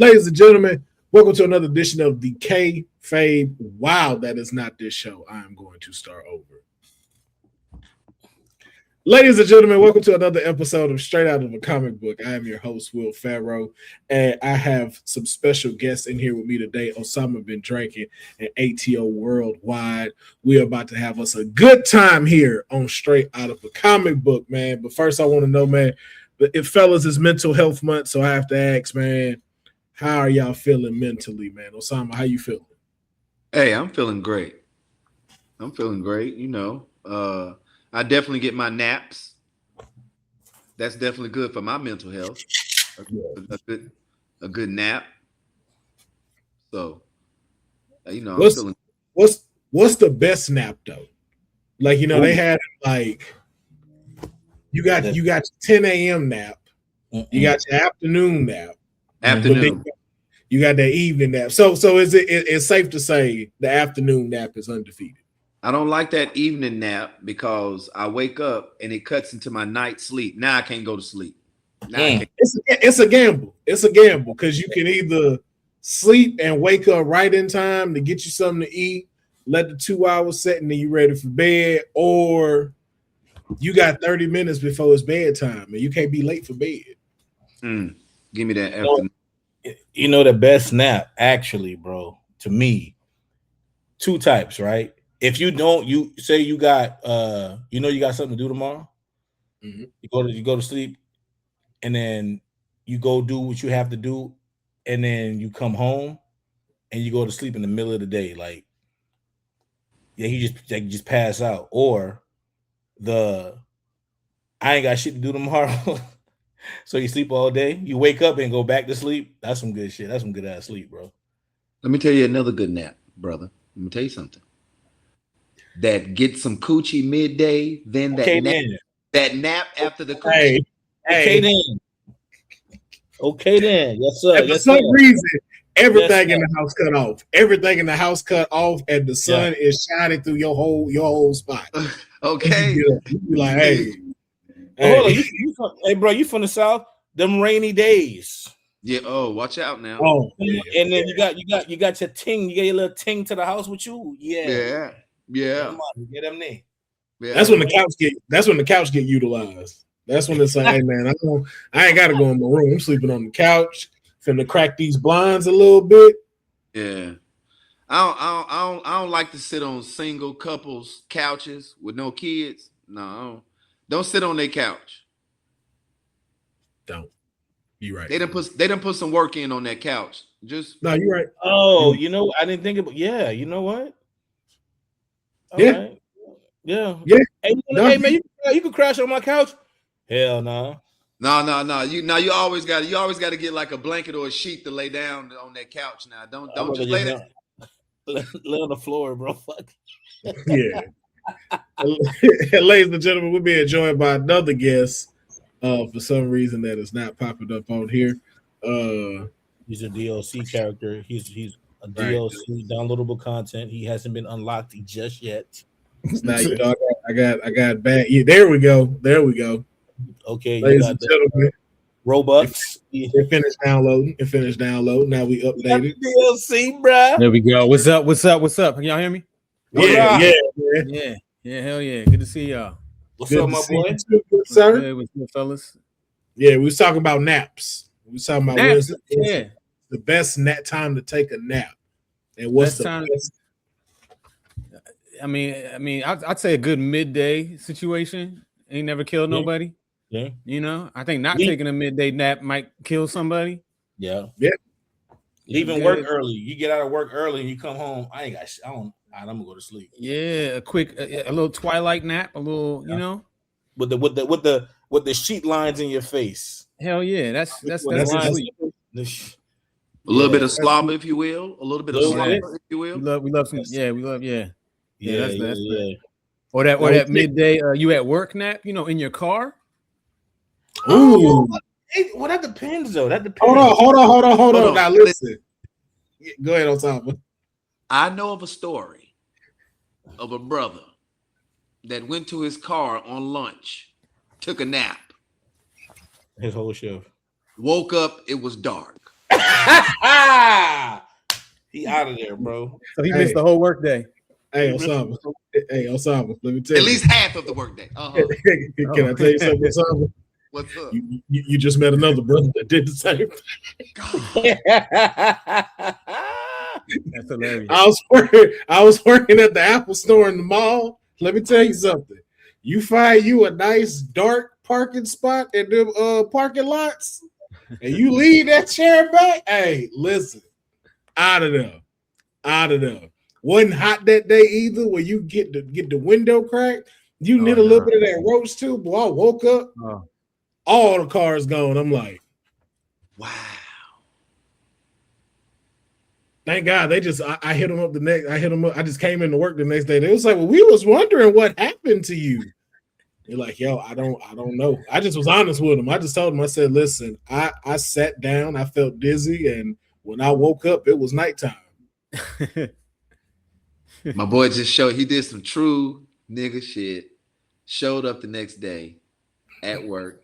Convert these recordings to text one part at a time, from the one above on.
Ladies and gentlemen, welcome to another edition of the K-Fave. Wow, that is not this show. I am going to start over. Ladies and gentlemen, welcome to another episode of Straight Out of a Comic Book. I am your host, Will Pharaoh, and I have some special guests in here with me today. Osama bin Drankin and ATO Worldwide. We are about to have us a good time here on Straight Out of a Comic Book, man. But first, I want to know, man, if fellas, it's Mental Health Month, so I have to ask, man, how are y'all feeling mentally, man? Osama, how you feeling? Hey, I'm feeling great. I'm feeling great. You know, I definitely get my naps. That's definitely good for my mental health. A good nap. So, you know, I'm feeling. What's the best nap though? Like, you know, they had like you got your 10 a.m. nap, you got your afternoon nap, Afternoon. You got that evening nap. So it's safe to say the afternoon nap is undefeated. I don't like that evening nap because I wake up and it cuts into my night sleep. Now I can't go to sleep. It's a gamble. It's a gamble because you can either sleep and wake up right in time to get you something to eat, let the 2 hours set, and then you're ready for bed, or you got 30 minutes before it's bedtime and you can't be late for bed. Give me that afternoon. You know the best nap, actually, bro, to me, two types, right? If you don't, you say you got you got something to do tomorrow, you go to sleep, and then you go do what you have to do, and then you come home and you go to sleep in the middle of the day, like you just pass out. Or I ain't got shit to do tomorrow. So you sleep all day, you wake up and go back to sleep. That's some good shit. That's some good ass sleep, bro. Let me tell you another good nap, brother. Let me tell you something. That get some coochie midday, then that nap after the coochie. Okay then. Yes, sir. And for some reason, everything in the house cut off. Everything in the house cut off, and the sun is shining through your whole spot. Okay. You be like, hey. Hold on, hey, bro, you from the South? Them rainy days. Yeah. Oh, watch out now. Oh, and then you got your ting. You got your little ting to the house with you. Yeah. Get them there. Yeah. That's when the couch get utilized. That's when it's like, hey man, I ain't gotta go in my room. I'm sleeping on the couch. Finna crack these blinds a little bit. Yeah. I don't like to sit on single couples couches with no kids. No, don't sit on their couch. Don't. You right. They done put some work in on that couch. No, you're right. Oh, you know, I didn't think about. Yeah, you know what? All right. Yeah. Hey, man, you can crash on my couch. Hell no. No. You always got to get like a blanket or a sheet to lay down on that couch. Now, don't just lay there. Lay on the floor, bro. Fuck. Yeah. Ladies and gentlemen, we're being joined by another guest. For some reason that is not popping up on here. He's a DLC character. He's a DLC downloadable content. He hasn't been unlocked just yet. Now you know I got bad. Yeah, there we go. Okay, ladies and gentlemen, Robux. It finished downloading. Now we updated DLC, bro. There we go. What's up? Can y'all hear me? Yeah. Hell yeah. Good to see y'all. What's up, my boy? Good, sir. Hey, what's good, fellas? Yeah, we was talking about naps. We was talking about naps. The best time to take a nap, and what's the best? I mean, I'd say a good midday situation. Ain't never killed nobody. Yeah, you know, I think not taking a midday nap might kill somebody. Yeah. Leaving work early. You get out of work early and you come home. I'm gonna go to sleep. Yeah, a little twilight nap, a little, you know, with the sheet lines in your face. Hell yeah, that's sleep. A little bit of slobber, if you will. A little bit of slobber, if you will. We love some. Yeah, we love. Yeah. Or that midday. You at work nap? You know, in your car. Ooh. Well, that depends though. That depends. Hold on. Now listen. Go ahead, Osama. I know of a story of a brother that went to his car on lunch, took a nap. His whole shift. Woke up, it was dark. He out of there, bro. So he missed the whole workday. Hey, Osama. Hey, Osama. Let me tell you. At least half of the workday. Can I tell you something, Osama? What's up? You just met another brother that did the same thing. That's hilarious. I was working at the Apple store in the mall. Let me tell you something. You find you a nice dark parking spot in the parking lots, and you leave that chair back. Hey, listen, out of there. Wasn't hot that day either. Where you get the window cracked. You need a little bit of that roach too. Boy, I woke up, all the cars gone. I'm like, wow. Thank God they just I hit them up the next. I hit them up. I just came into work the next day. They was like, well, we was wondering what happened to you. They're like, yo, I don't know. I just was honest with them. I just told them, I said, listen, I sat down, I felt dizzy, and when I woke up, it was nighttime. My boy just showed he did some true nigga shit. Showed up the next day at work.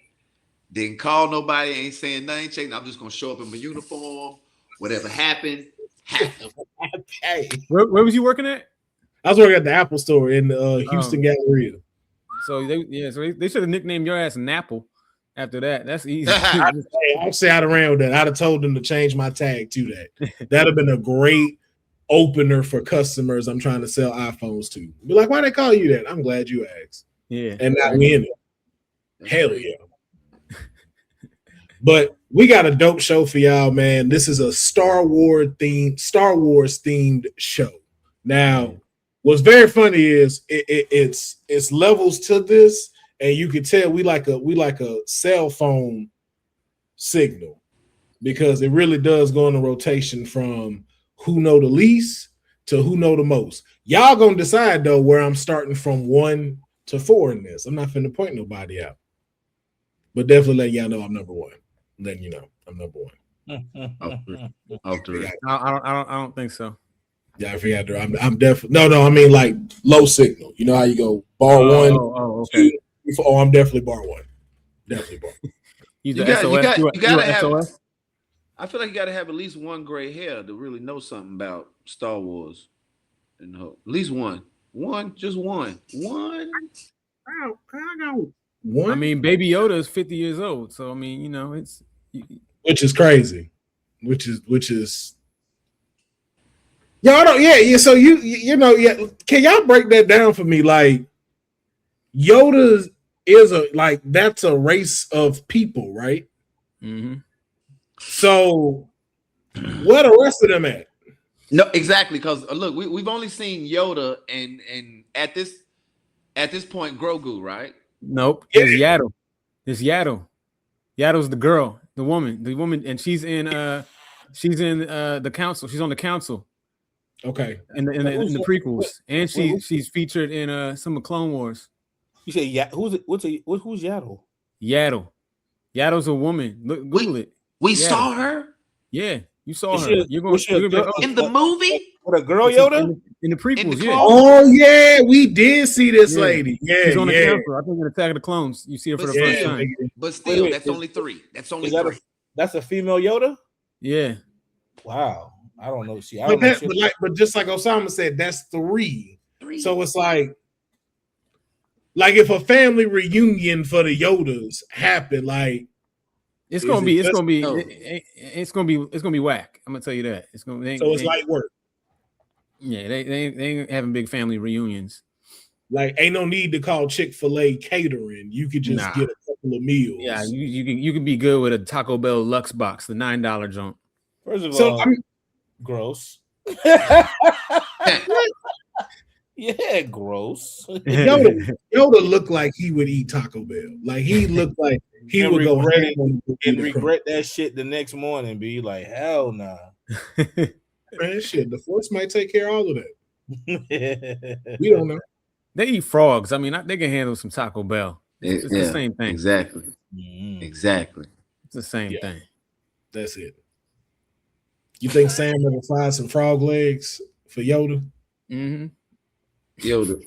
Didn't call nobody, ain't saying nothing, checking. I'm just gonna show up in my uniform. Whatever happened. Hey. Where was you working at? I was working at the Apple store in Houston Galleria. So they should have nicknamed your ass Napple after that. That's easy. I'll say I'd have ran with that. I'd have told them to change my tag to that. That'd have been a great opener for customers I'm trying to sell iPhones to. Be like, why they call you that? I'm glad you asked. Yeah. And now we in it. Hell yeah. But we got a dope show for y'all, man. This is a Star Wars themed show. Now, what's very funny is it's levels to this, and you can tell we like a cell phone signal, because it really does go in a rotation from who know the least to who know the most. Y'all gonna decide though where I'm starting from 1 to 4 in this. I'm not finna point nobody out, but definitely letting y'all know I'm number 1. Letting you know I'm number 1. I don't think so. Yeah, I forgot. I'm definitely no. I mean like low signal. You know how you go bar 1. Okay. 2, 3, 4. I'm definitely bar 1. Definitely bar 1. You gotta have. SOS? I feel like you gotta have at least one gray hair to really know something about Star Wars. And at least one, just one. I got 1. I mean, Baby Yoda is 50 years old, so I mean, you know, it's which is crazy, which is. Y'all don't, yeah. So you know, can y'all break that down for me? Like, Yoda is that's a race of people, right? Mm-hmm. So, where the rest of them at? No, exactly. Because look, we've only seen Yoda and at this point Grogu, right? Nope. There's Yaddle. Yaddle's the girl, the woman, and she's in the council. She's on the council. Okay. In the prequels, and she's featured in some of Clone Wars. You say who's Yaddle? Yaddle's a woman. Look, Google it. We saw her. Yeah, you saw her. You're going in the movie with a girl Yoda in the prequels. Yeah. Oh yeah, we did see this lady. Yeah, she's on the council. I think in Attack of the Clones, you see her for the first time. But still, that's only 3. That's only 3. That's a female Yoda. Yeah. Wow. I don't know. But just like Osama said, that's 3. So it's like if a family reunion for the Yodas happened, like it's gonna be whack. I'm gonna tell you that. It's light work. Yeah, they ain't having big family reunions. Like, ain't no need to call Chick-fil-A catering. You could just get a couple of meals. Yeah, you can be good with a Taco Bell Lux box, the $9 junk. First of all, gross. Yeah, gross. Yoda looked like he would eat Taco Bell. Like, he looked like he would go and regret that shit the next morning. Be like, hell nah. Man, shit, the Force might take care of all of that. We don't know. They eat frogs. I mean, they can handle some Taco Bell. It's the same thing. Exactly. Exactly. It's the same thing. That's it. You think Sam ever fried some frog legs for Yoda? Mm-hmm. Yoda.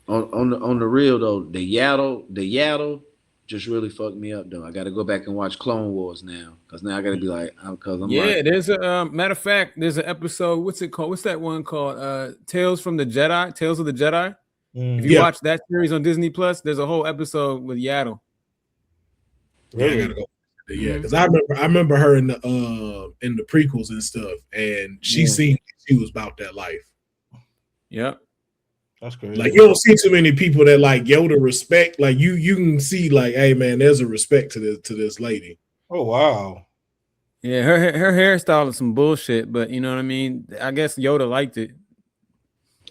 On the real though, the Yaddle just really fucked me up though. I got to go back and watch Clone Wars now because now I got to be like, because I'm like, there's a matter of fact, there's an episode. What's it called? What's that one called? Tales from the Jedi. Tales of the Jedi. If you watch that series on Disney Plus, there's a whole episode with Yaddle. Yeah, I gotta go. Yeah, because I remember her in the prequels and stuff, and she seemed she was about that life. Yep. That's crazy. Like you don't see too many people that like Yoda respect. Like you can see like, hey man, there's a respect to this lady. Oh wow. Yeah, her hairstyle is some bullshit, but you know what I mean. I guess Yoda liked it.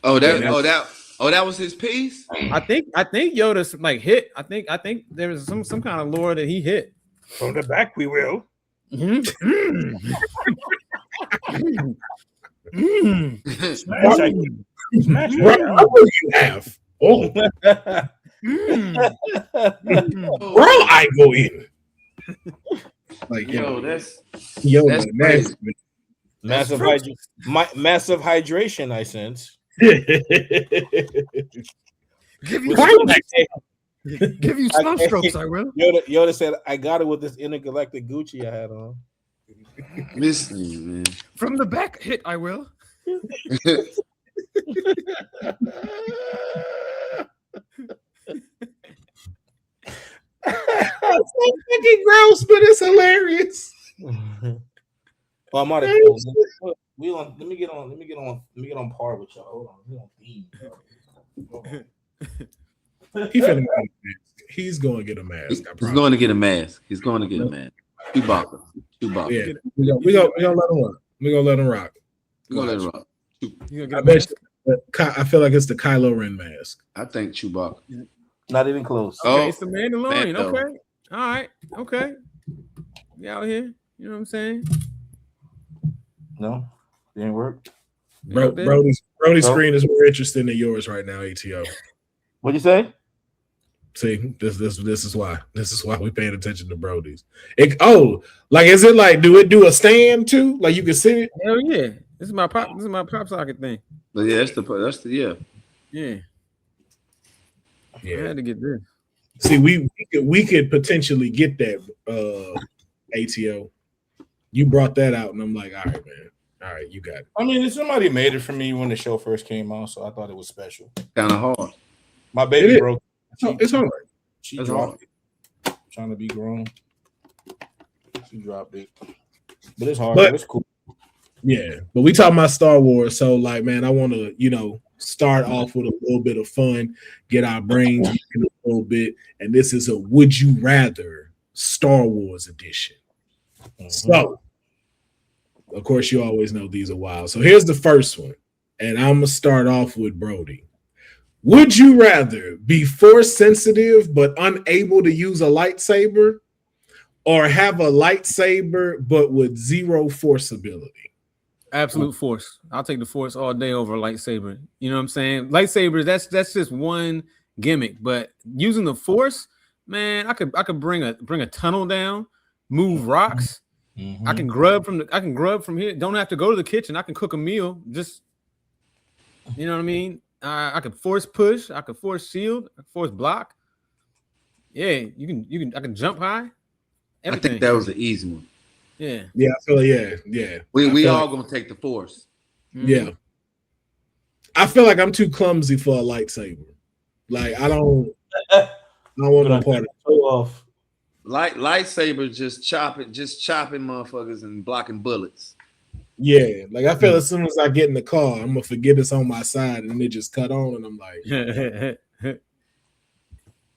that was his piece. I think Yoda's like hit. I think there was some kind of lore that he hit. From the back, we will. Smash what you have? Oh, bro, I go in. Like that's crazy. Massive hydration, I sense. Give you some strokes, I will. Yoda said, I got it with this intergalactic Gucci I had on. Listen, man. From the back, hit, I will. It's so fucking gross, but it's hilarious. Well, I'm out of let me get on par with y'all. Hold on. He's going to get a mask. He's going to get a mask. He's going to get a mask. Chewbacca. Yeah, we're gonna let him rock. We're gonna let him rock. I feel like it's the Kylo Ren mask. I think Chewbacca. Not even close. Okay, it's the Mandalorian. Okay. All right. Okay. You out here. You know what I'm saying? No, didn't work. Brody's screen is more interesting than yours right now, ATO. What'd you say? See, this is why. This is why we paying attention to Brody's. Like is it like do it do a stand too? Like you can see it? Hell yeah. This is my pop socket thing. But yeah, that's the Yeah. Yeah. I had to get this. See, we could potentially get that ATO. You brought that out, and I'm like, all right, man. All right, you got it. I mean, somebody made it for me when the show first came out, so I thought it was special. kind of hard. My baby broke. It's all right. She That's dropped it. Trying to be grown. She dropped it. But it's hard. It's cool. Yeah, but we talking about Star Wars, so like, man, I want to, start off with a little bit of fun, get our brains working a little bit, and this is a Would You Rather Star Wars edition. Mm-hmm. So, of course, you always know these are wild. So here's the first one, and I'm gonna start off with Broady. Would you rather be force sensitive but unable to use a lightsaber, or have a lightsaber but with zero force ability? Absolute force. I'll take the force all day over a lightsaber. You know what I'm saying? Lightsabers, that's just one gimmick. But using the force, man, I could bring a tunnel down, move rocks. Mm-hmm. I can grub from here. Don't have to go to the kitchen. I can cook a meal. Just, you know what I mean? I could force push. I could force shield. I could force block. Yeah, you can. I can jump high. Everything. I think that was the easy one. Yeah. Yeah, I feel like, yeah. We all gonna take the force. Mm-hmm. Yeah. I feel like I'm too clumsy for a lightsaber. Like I don't want no part of it. Off. Lightsaber just chopping motherfuckers and blocking bullets. Yeah, like I feel as soon as I get in the car, I'm gonna forget it's on my side and it just cut on, and I'm like,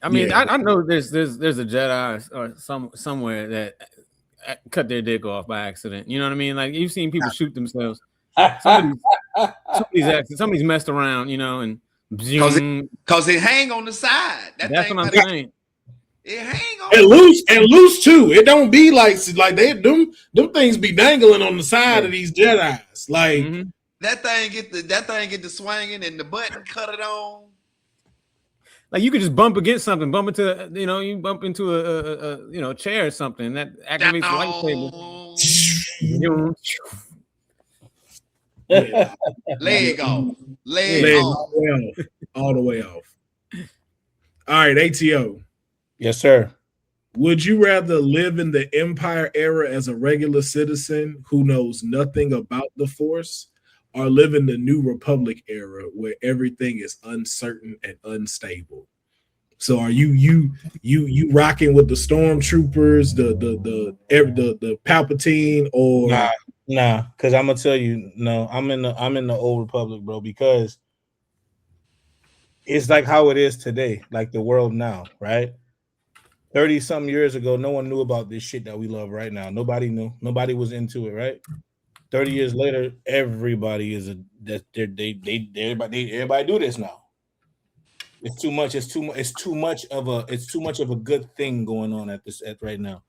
I mean, yeah. I know there's a Jedi or somewhere that cut their dick off by accident. You know what I mean? Like you've seen people shoot themselves. Somebody's messed around, and because it hang on the side. That's what I'm saying. It hang on and loose too. It don't be like they them things be dangling on the side of these Jedis. Like that thing get the swinging and the button cut it on. Like you could just bump against something, bump into you bump into a chair or something that activates the lightsaber. Leg off. All the way off. All right, ATO. Yes, sir. Would you rather live in the Empire era as a regular citizen who knows nothing about the Force, or live in the New Republic era where everything is uncertain and unstable? So are you rocking with the stormtroopers, the Palpatine, or Nah, because I'm gonna tell you, no, I'm in the Old Republic, bro, because it's like how it is today, like the world now, right? 30 something years ago, no one knew about this shit that we love right now. Nobody knew. Nobody was into it, right? 30 years later, everybody is everybody do this now. It's too much. It's too much of a good thing going on at right now.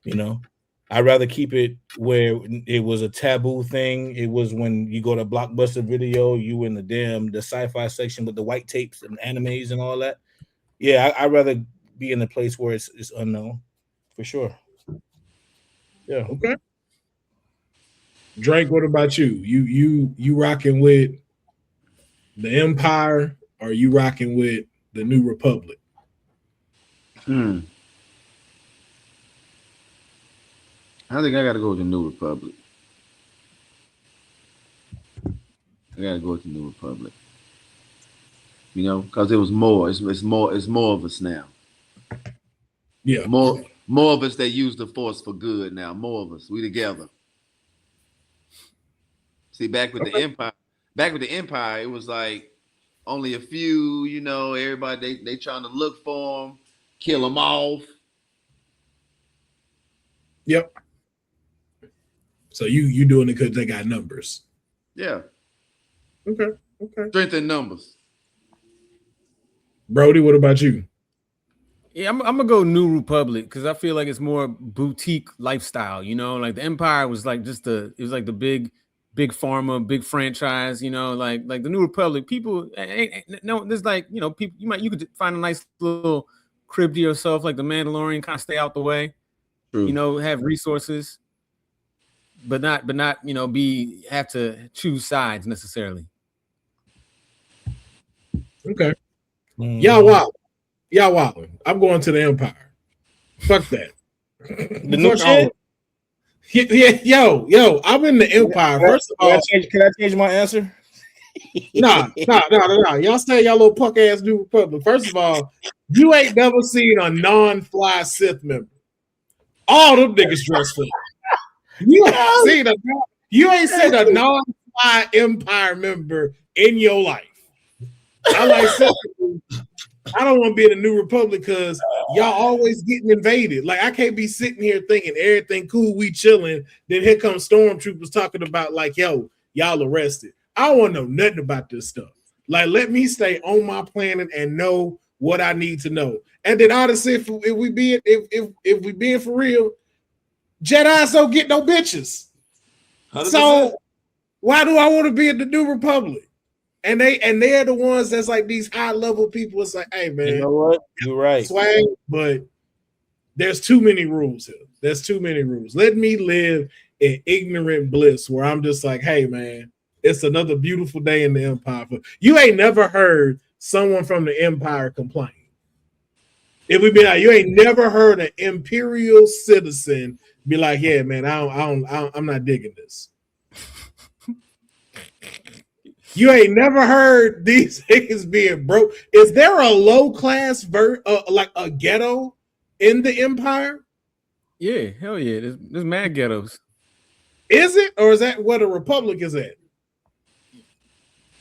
You know, I'd rather keep it where it was a taboo thing. It was when you go to Blockbuster Video, you in the sci-fi section with the white tapes and animes and all that. Yeah, I'd rather be in a place where it's unknown, for sure. Yeah. Okay. Drake, what about you? You rocking with the Empire, or you rocking with the New Republic? I think I gotta go with the New Republic. I gotta go with the New Republic. You know, because it was more. It's more of us now. Yeah. More of us that use the Force for good now. More of us. We together. See, back with the Empire, it was like only a few, you know, everybody they trying to look for them, kill them off. Yep. So you doing it because they got numbers. Yeah. Okay. Strength in numbers. Broady, what about you? Yeah, I'm gonna go New Republic because I feel like it's more boutique lifestyle. You know, like the Empire was like it was like the big pharma, big franchise. You know, like the New Republic. People, no, there's like, you know, people. You could find a nice little crib to yourself, like the Mandalorian, kind of stay out the way. True. You know, have resources, but not you know, have to choose sides necessarily. Okay. Y'all wildin'. I'm going to the Empire. Fuck that. The new shit? Yeah, yo, I'm in the Empire. First of all, can I change my answer? Nah. Y'all stay y'all little punk ass New Republic. First of all, you ain't never seen a non-fly Sith member. All them niggas dress for. You ain't seen a non-fly Empire member in your life. I like Sith. I don't want to be in the New Republic because y'all always getting invaded. Like, I can't be sitting here thinking everything cool, we chilling. Then here comes stormtroopers talking about like, yo, y'all arrested. I don't want to know nothing about this stuff. Like, let me stay on my planet and know what I need to know. And then honestly, if we being for real, Jedi's don't get no bitches. 100%. So why do I want to be in the New Republic? And they're the ones that's like these high level people. It's like, hey man, you know what? You're right. Swag, but there's too many rules here. There's too many rules. Let me live in ignorant bliss where I'm just like, hey man, it's another beautiful day in the Empire. You ain't never heard someone from the Empire complain. If we be like, you ain't never heard an Imperial citizen be like, yeah, man, I'm not digging this. You ain't never heard these niggas being broke. Is there a low class like a ghetto in the Empire? Yeah, hell yeah. There's mad ghettos. Is it, or is that where the Republic is at?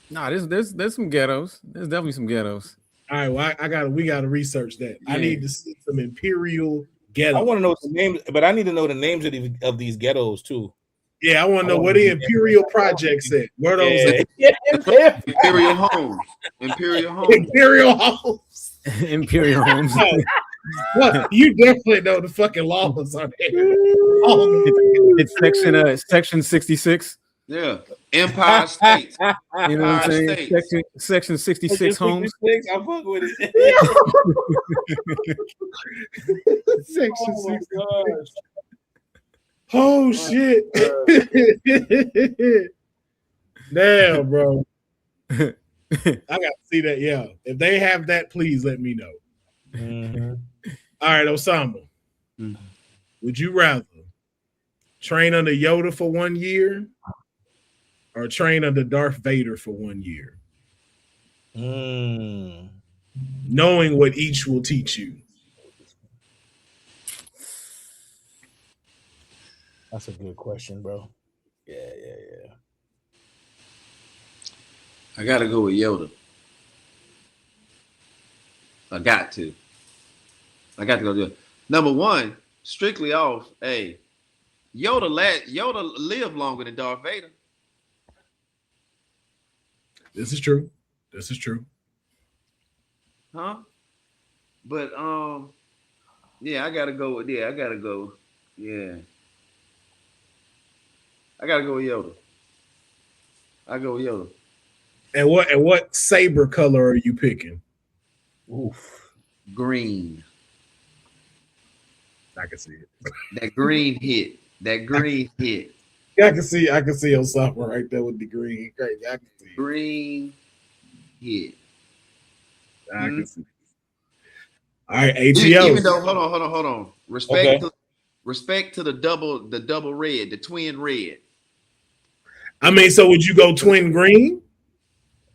Nah, there's some ghettos. There's definitely some ghettos. All right, well, we gotta research that. Yeah. I need to see some Imperial ghettos. I want to know the names, but I need to know the names of these ghettos too. Yeah, I want to know where the Imperial projects at. Where those at? Imperial homes. Imperial homes. Imperial homes. Imperial homes. Well, you definitely know the fucking laws are there. It's section 66. Yeah. Empire States. You know what I'm saying? Section 66 homes. I fuck with it. Section 66. Oh shit. Damn, bro. I gotta see that. Yeah. If they have that, please let me know. Mm-hmm. All right, Osama. Would you rather train under Yoda for 1 year or train under Darth Vader for 1 year? Knowing what each will teach you. That's a good question, bro. Yeah. I gotta go with Yoda. I got to go do it. Number one, strictly off. Hey, Yoda lived longer than Darth Vader. This is true. Huh? But yeah, I gotta go. Yeah, I gotta go. Yeah, I gotta go with Yoda. I go with Yoda. And what saber color are you picking? Oof, green. I can see it. That green hit. That green hit. I can see Osama right there with the green. Great, I can see green hit. I can see. All right, ATO. ATO. Even though, hold on. Respect to the double red, the twin red. I mean, so would you go twin green?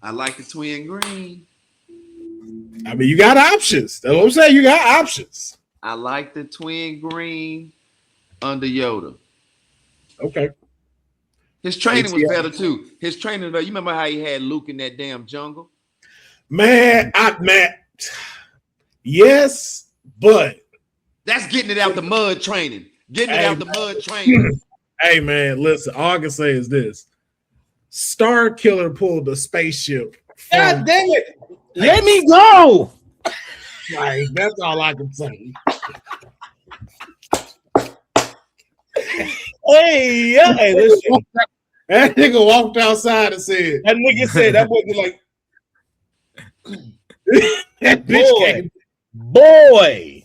I like the twin green. I mean, you got options. That's what I'm saying. You got options. I like the twin green under Yoda. Okay. His training was better too. You remember how he had Luke in that damn jungle? Man, yes, but that's getting it out the mud training. Hey man, listen, all I can say is this. Star Killer pulled a spaceship. God dang it. Let me go. Like, that's all I can say. Hey, listen. That nigga walked outside and said. That nigga said that boy was like. That bitch boy.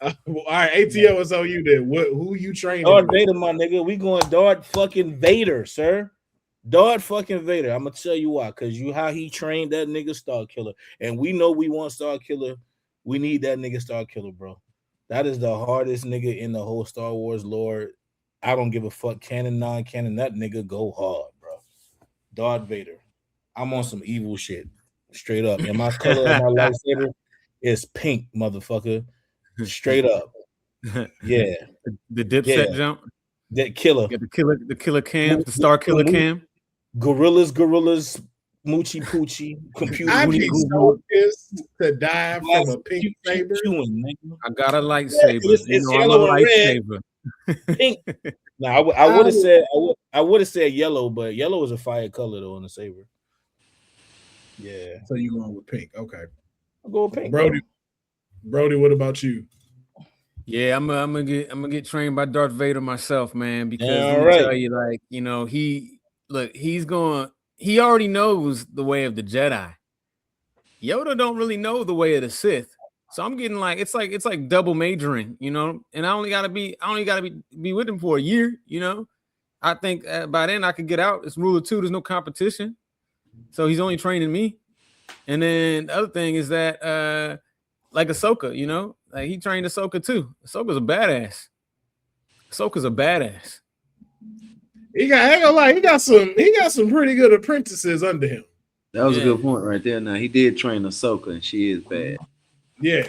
All right, ATO is on you then. Who you training? Darth Vader, my nigga. We going Darth fucking Vader, sir. Darth fucking Vader. I'm gonna tell you why. Cause how he trained that nigga Star Killer, and we know we want Star Killer. We need that nigga Star Killer, bro. That is the hardest nigga in the whole Star Wars lore. I don't give a fuck, canon, non-canon. That nigga go hard, bro. Darth Vader. I'm on some evil shit, straight up. And my color of my lightsaber is pink, motherfucker. Straight up. Yeah. The dipset jump. That killer. The killer cam, the Star Killer cam. Gorillas, Moochie Poochie, computer. I'd be so pissed to die from a pink saber. I got a lightsaber. It's yellow and red. Pink. No, I would have said yellow, but yellow is a fire color though on the saber. Yeah. So you going with pink? Okay. I'll go with pink. Broady, what about you? Yeah, I'm gonna get trained by Darth Vader myself, man. Because let me tell you, like, you know, he already knows the way of the Jedi. Yoda don't really know the way of the Sith. So I'm getting it's like double majoring, you know, and I only gotta be with him for a year, you know. I think by then I could get out. It's rule of two, there's no competition. So he's only training me. And then the other thing is that like Ahsoka, you know, like he trained Ahsoka too. Ahsoka's a badass. He got some pretty good apprentices under him. That was a good point right there. Now he did train Ahsoka, and she is bad. Yeah.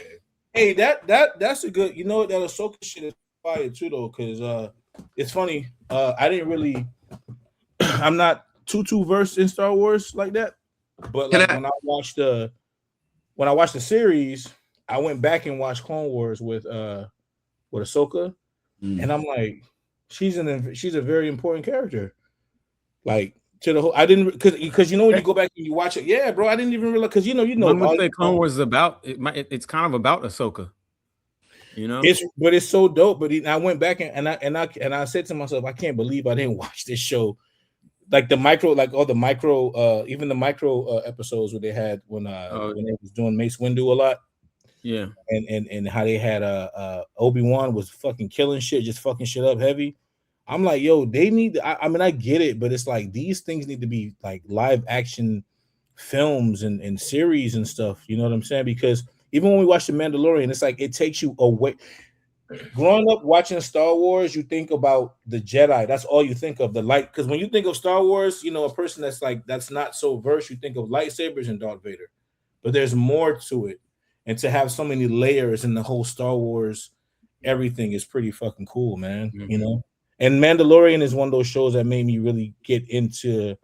Hey, that's a good. You know that Ahsoka shit is fire too, though, because it's funny. I didn't really. I'm not too versed in Star Wars like that, but like when I watched the series, I went back and watched Clone Wars with Ahsoka, and I'm like, she's a very important character. Like to the whole, I didn't because you know when you go back and you watch it, yeah, bro, I didn't even realize because you know. One would say Clone Wars is about it's kind of about Ahsoka, you know. It's so dope. But I went back and I said to myself, I can't believe I didn't watch this show. Like even the micro episodes where they had when they was doing Mace Windu a lot. Yeah, and how they had Obi-Wan was fucking killing shit, just fucking shit up heavy. I'm like, yo, they need. I mean, I get it, but it's like these things need to be like live action films and series and stuff. You know what I'm saying? Because even when we watch The Mandalorian, it's like it takes you away. growing up watching Star Wars, you think about the Jedi. That's all you think of, the light. Because when you think of Star Wars, you know, a person that's not so versed, you think of lightsabers and Darth Vader. But there's more to it. And to have so many layers in the whole Star Wars, everything is pretty fucking cool, man. Mhm. You know? And Mandalorian is one of those shows that made me really get into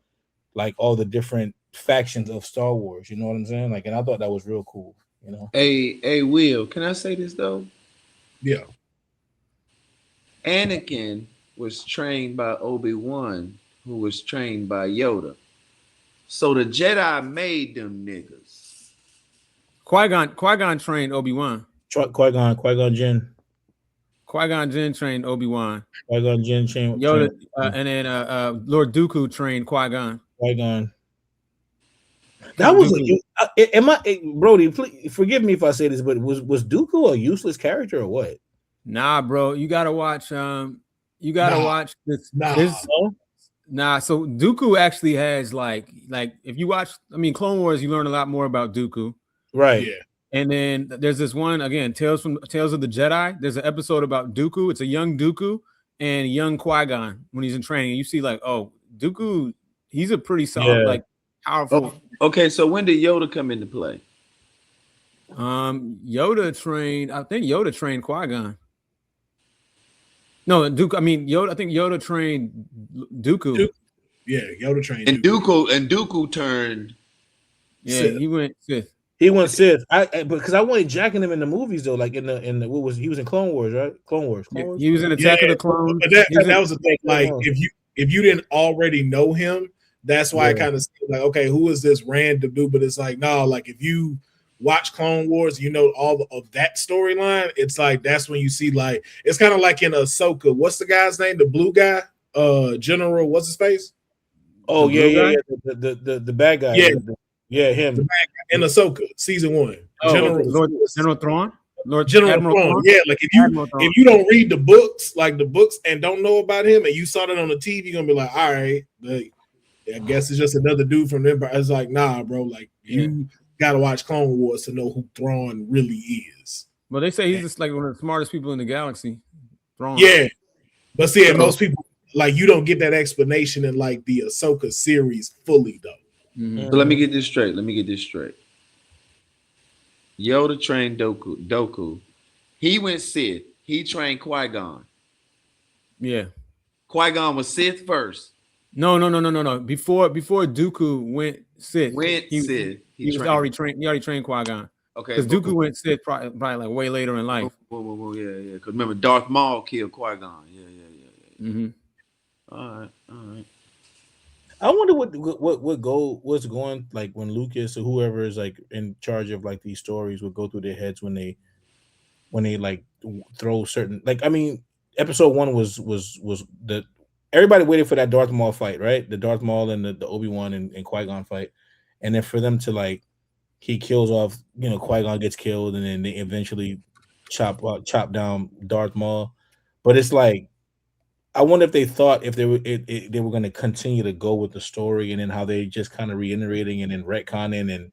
like all the different factions of Star Wars. You know what I'm saying? Like, and I thought that was real cool, you know. Hey, Will, can I say this though? Yeah. Anakin was trained by Obi-Wan, who was trained by Yoda. So the Jedi made them niggas. Qui-Gon trained Obi-Wan. Qui-Gon Jinn. Qui-Gon Jinn trained Obi-Wan. Qui-Gon Jinn trained Yoda, and then Lord Dooku trained Qui-Gon. Qui-Gon. That was Broady, please forgive me if I say this, but was Dooku a useless character or what? Nah, bro, you gotta watch. Watch this. Nah, so Dooku actually has like if you watch, I mean, Clone Wars, you learn a lot more about Dooku, right? Yeah. And then there's this one again, Tales of the Jedi. There's an episode about Dooku. It's a young Dooku and young Qui-Gon when he's in training. And you see like, oh, Dooku, he's a pretty solid, like powerful. Oh, okay, so when did Yoda come into play? Yoda trained Qui-Gon. No, Dooku. I mean, Yoda. I think Yoda trained Dooku. Yeah, Yoda trained Dooku turned. Yeah, Sith. he went Sith. He went Sith. Because I wanted jacking him in the movies though, like in the he was in Clone Wars, right? Clone Wars. He was in Attack of the Clones. But that was the thing. Like if you didn't already know him, that's why I kind of seemed like, okay, who is this random dude? But it's like, no, like if you watch Clone Wars, you know all of that storyline. It's like that's when you see like it's kind of like in Ahsoka. What's the guy's name? The blue guy, General. What's his face? Oh the bad guy. Yeah, him. The bad guy in Ahsoka season 1. General Thrawn. General Thrawn. Yeah, like if you don't read the books, and don't know about him, and you saw that on the TV, you're gonna be like, all right, like, I guess it's just another dude from them. But it's like, nah, bro, like you gotta watch Clone Wars to know who Thrawn really is. Well, they say he's just like one of the smartest people in the galaxy. Thrawn. Yeah, but see, most people like you don't get that explanation in like the Ahsoka series fully though. Mm-hmm. So let me get this straight. Yoda trained Dooku. He went Sith. He trained Qui-Gon. Yeah. Qui-Gon was Sith first. No. Before Dooku went Sith. He was already trained. He already trained Qui-Gon. Okay. Because Dooku went Sith probably like way later in life. Whoa, yeah. Because remember, Darth Maul killed Qui-Gon. Yeah. Mm-hmm. All right. I wonder what's going like when Lucas or whoever is like in charge of like these stories would go through their heads when they like throw certain, like, I mean, episode 1 was the everybody waited for that Darth Maul fight, right? The Darth Maul and the Obi-Wan and Qui-Gon fight, and then for them to like he kills off, you know, Qui-Gon gets killed, and then they eventually chop down Darth Maul, but it's like, I wonder if they thought if they were going to continue to go with the story, and then how they just kind of reiterating and then retconning and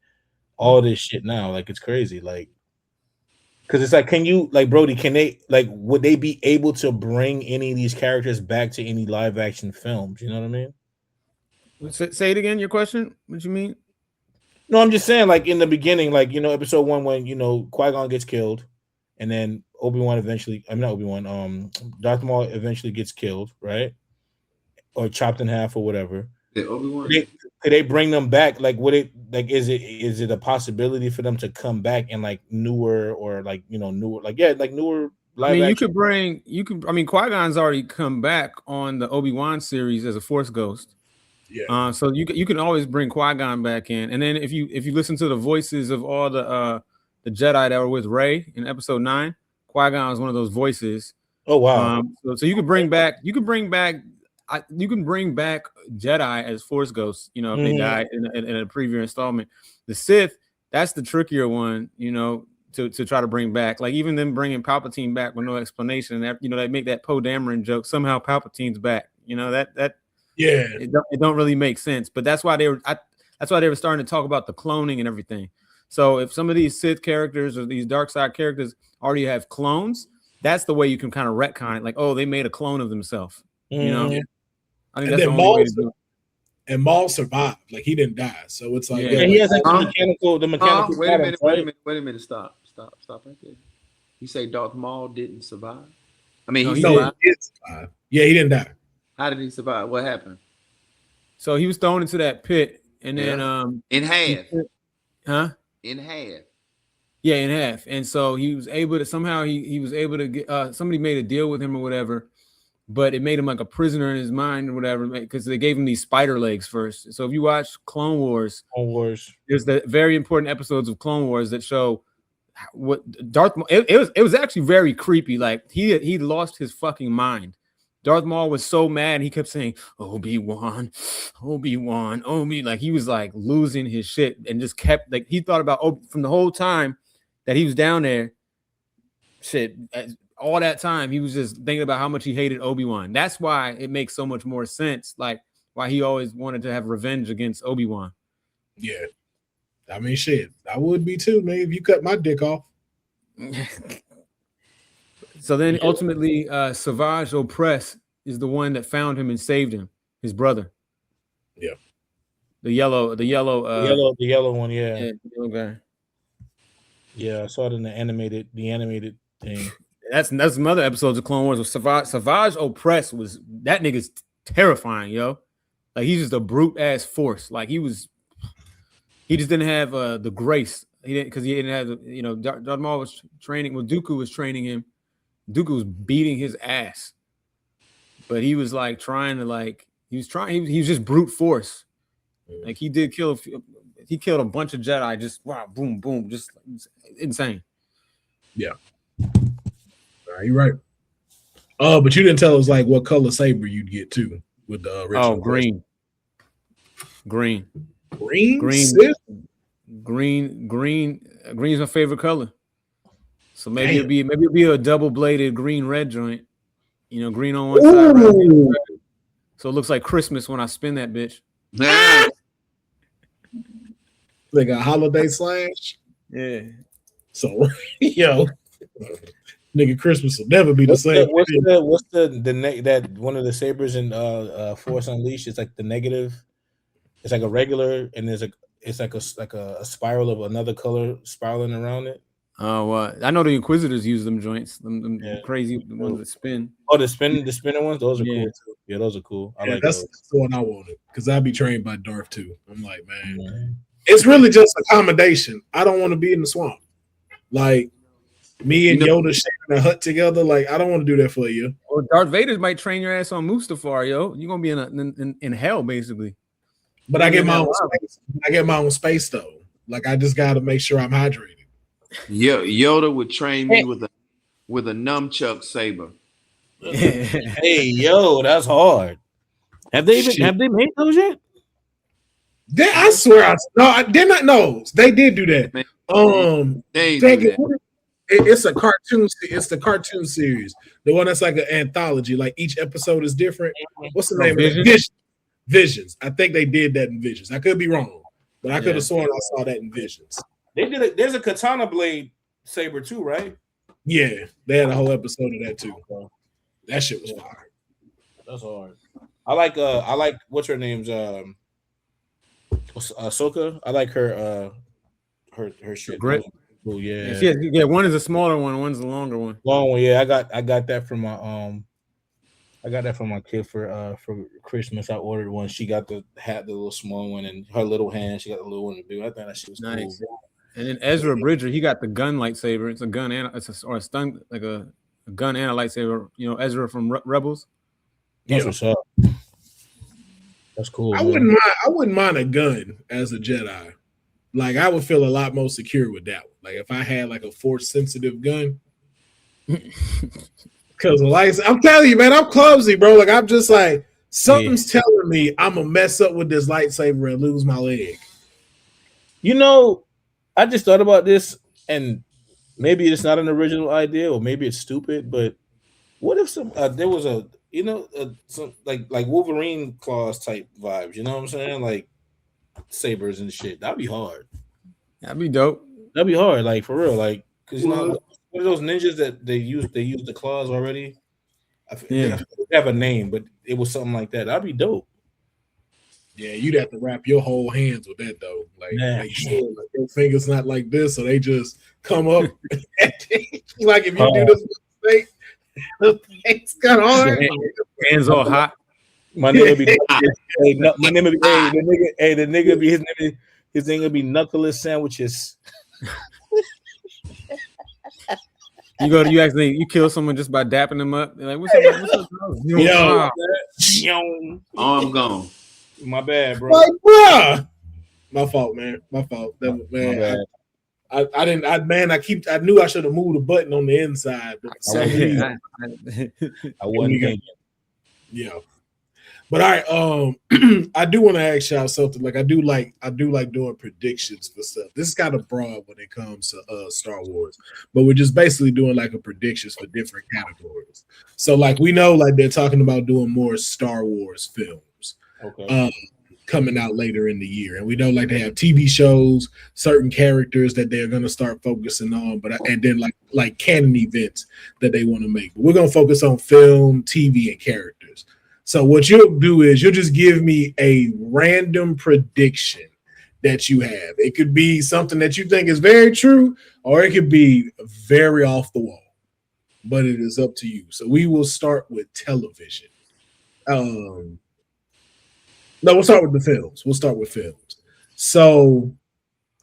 all this shit now. Like, it's crazy. Like, because it's like, can you, like, Broady, can they, like, would they be able to bring any of these characters back to any live action films? You know what I mean? Say it again. Your question? What you mean? No, I'm just saying, like, in the beginning, like, you know, episode 1 when, you know, Qui-Gon gets killed, and then Obi-Wan eventually, I'm not Obi-Wan, Darth Maul eventually gets killed, right? Or chopped in half or whatever. Yeah, Obi-Wan. Could they bring them back? Like, would it, like, is it a possibility for them to come back and like newer or like, you know, newer, like, yeah, like newer live action? I mean, Qui-Gon's already come back on the Obi-Wan series as a Force ghost. Yeah. So you can always bring Qui-Gon back in. And then if you listen to the voices of all the Jedi that were with Rey in episode 9, Qui-Gon was one of those voices. Oh wow! So you can bring back Jedi as Force ghosts. You know, if they die in a previous installment. The Sith, that's the trickier one. You know, to try to bring back. Like even them bringing Palpatine back with no explanation. That, you know, they make that Poe Dameron joke. Somehow Palpatine's back. You know that yeah, it don't really make sense. But that's why they were starting to talk about the cloning and everything. So if some of these Sith characters or these dark side characters already have clones, that's the way you can kind of retcon it. Like, oh, they made a clone of themselves. You know, I think And that's the then only way to do it. And Maul survived, like he didn't die. So it's like, Yeah. he has like Huh? the mechanical. Wait a minute, right? wait a minute. Stop right there. You say Darth Maul didn't survive? I mean, No, he he survived. he did survive. Yeah, he didn't die. How did he survive? What happened? So he was thrown into that pit, and then In half. huh? In half. Yeah, in half. And so he was able to somehow he was able to get somebody made a deal with him or whatever, but it made him like a prisoner in his mind or whatever, because they gave him these spider legs first. So if you watch Clone Wars, there's the very important episodes of Clone Wars that show what Darth Maul. It was actually very creepy. Like he lost his fucking mind. Darth Maul was so mad, he kept saying, Obi-Wan, Obi-Wan, Obi. Like he was like losing his shit and just kept like he thought about from the whole time that he was down there. Shit, all that time he was just thinking about how much he hated Obi-Wan. That's why it makes so much more sense. Like why he always wanted to have revenge against Obi-Wan. Yeah. I mean, shit, I would be too, man, if you cut my dick off. So then ultimately, Savage Opress is the one that found him and saved him, his brother. Yeah. The yellow one, yeah. The yellow guy. Yeah, I saw it in the animated thing. That's some other episodes of Clone Wars with Savage Opress was that nigga's terrifying, yo. Like he's just a brute ass force. Like he just didn't have the grace. He didn't have Darth Maul was training when Dooku was training him. Dooku was beating his ass, but he was like trying to he was just brute force. Like he killed a bunch of Jedi. Just wow, boom, boom, just insane. Yeah, you're right. Oh, but you didn't tell us like what color saber you'd get too with the original. Green. Green's my favorite color. So maybe it'll be a double-bladed green-red joint. You know, green on one side, red on the other. So it looks like Christmas when I spin that bitch. Like a holiday slash. Yeah. So yo, nigga, Christmas will never be the same. What's that one of the sabers in Force Unleashed? It's like the negative. It's like a regular, and it's like a spiral of another color spiraling around it. Oh, I know the Inquisitors use them joints, them crazy ones that spin. Oh, the spinning ones, those are cool too. Yeah, those are cool. I like that's those. the one I wanted because I'd be trained by Darth too. I'm like, man, it's really just accommodation. I don't want to be in the swamp. Like me and Yoda sharing a hut together. Like I don't want to do that for you. Or Darth Vader might train your ass on Mustafar, yo. You're gonna be in hell basically. But I get my own space. I get my own space though. Like I just got to make sure I'm hydrated. Yoda would train me with a nunchuck saber. Hey, yo, that's hard. Have they made those yet? I swear, they're not. No, they did do that. It's a cartoon. It's the cartoon series, the one that's like an anthology. Like each episode is different. What's the name of it? Visions. I think they did that in Visions. I could be wrong, but I could have sworn I saw that in Visions. They did. There's a katana blade saber too, right? Yeah, they had a whole episode of that too. That shit was fire. That's hard. I like what's her name's Ahsoka. I like her shit. Grip. Oh yeah. Yeah. One is a smaller one. One's a longer one. Long one. Yeah, I got that from my I got that from my kid for Christmas. I ordered one. She got the little small one, and her little hand. She got the little one to do. I think that shit was nice. Cool. And then Ezra Bridger, he got the gun lightsaber. It's a gun and or a stun like a gun and a lightsaber. You know, Ezra from Rebels. That's what's up. That's cool. I wouldn't mind a gun as a Jedi. Like I would feel a lot more secure with that one. Like if I had like a force sensitive gun. Because I'm telling you, man, I'm clumsy, bro. Like I'm just like something's telling me I'm gonna mess up with this lightsaber and lose my leg. You know, I just thought about this, and maybe it's not an original idea, or maybe it's stupid. But what if there was some like Wolverine claws type vibes? You know what I'm saying? Like sabers and shit. That'd be hard. That'd be dope. That'd be hard, like for real, like because What are those ninjas that they use the claws already? Yeah. They have a name, but it was something like that. That'd be dope. Yeah, you'd have to wrap your whole hands with that though. Like Yeah. make sure like, your fingers not like this, so they just come up. Like if you do this mistake, the thing's got hard. Hands all hot. My name would be my name would be the nigga be his name would be Knuckleless Sandwiches. You kill someone just by dapping them up. They're like, what's up? Arm gone. My bad, bro. Like, bruh. My fault, man. My fault. That was, man. I didn't. I knew I should have moved the button on the inside, but I wasn't thinking. Yeah. But all right, I do want to ask y'all something. Like I do like doing predictions for stuff. This is kind of broad when it comes to Star Wars, but we're just basically doing like a predictions for different categories. So like we know like they're talking about doing more Star Wars films. Okay. Coming out later in the year, and we know like they have TV shows, certain characters that they're going to start focusing on, and then like canon events that they want to make. But we're going to focus on film, TV, and characters. So what you'll do is you'll just give me a random prediction that you have. It could be something that you think is very true, or it could be very off the wall. But it is up to you. So we will start with television. No, we'll start with the films. So,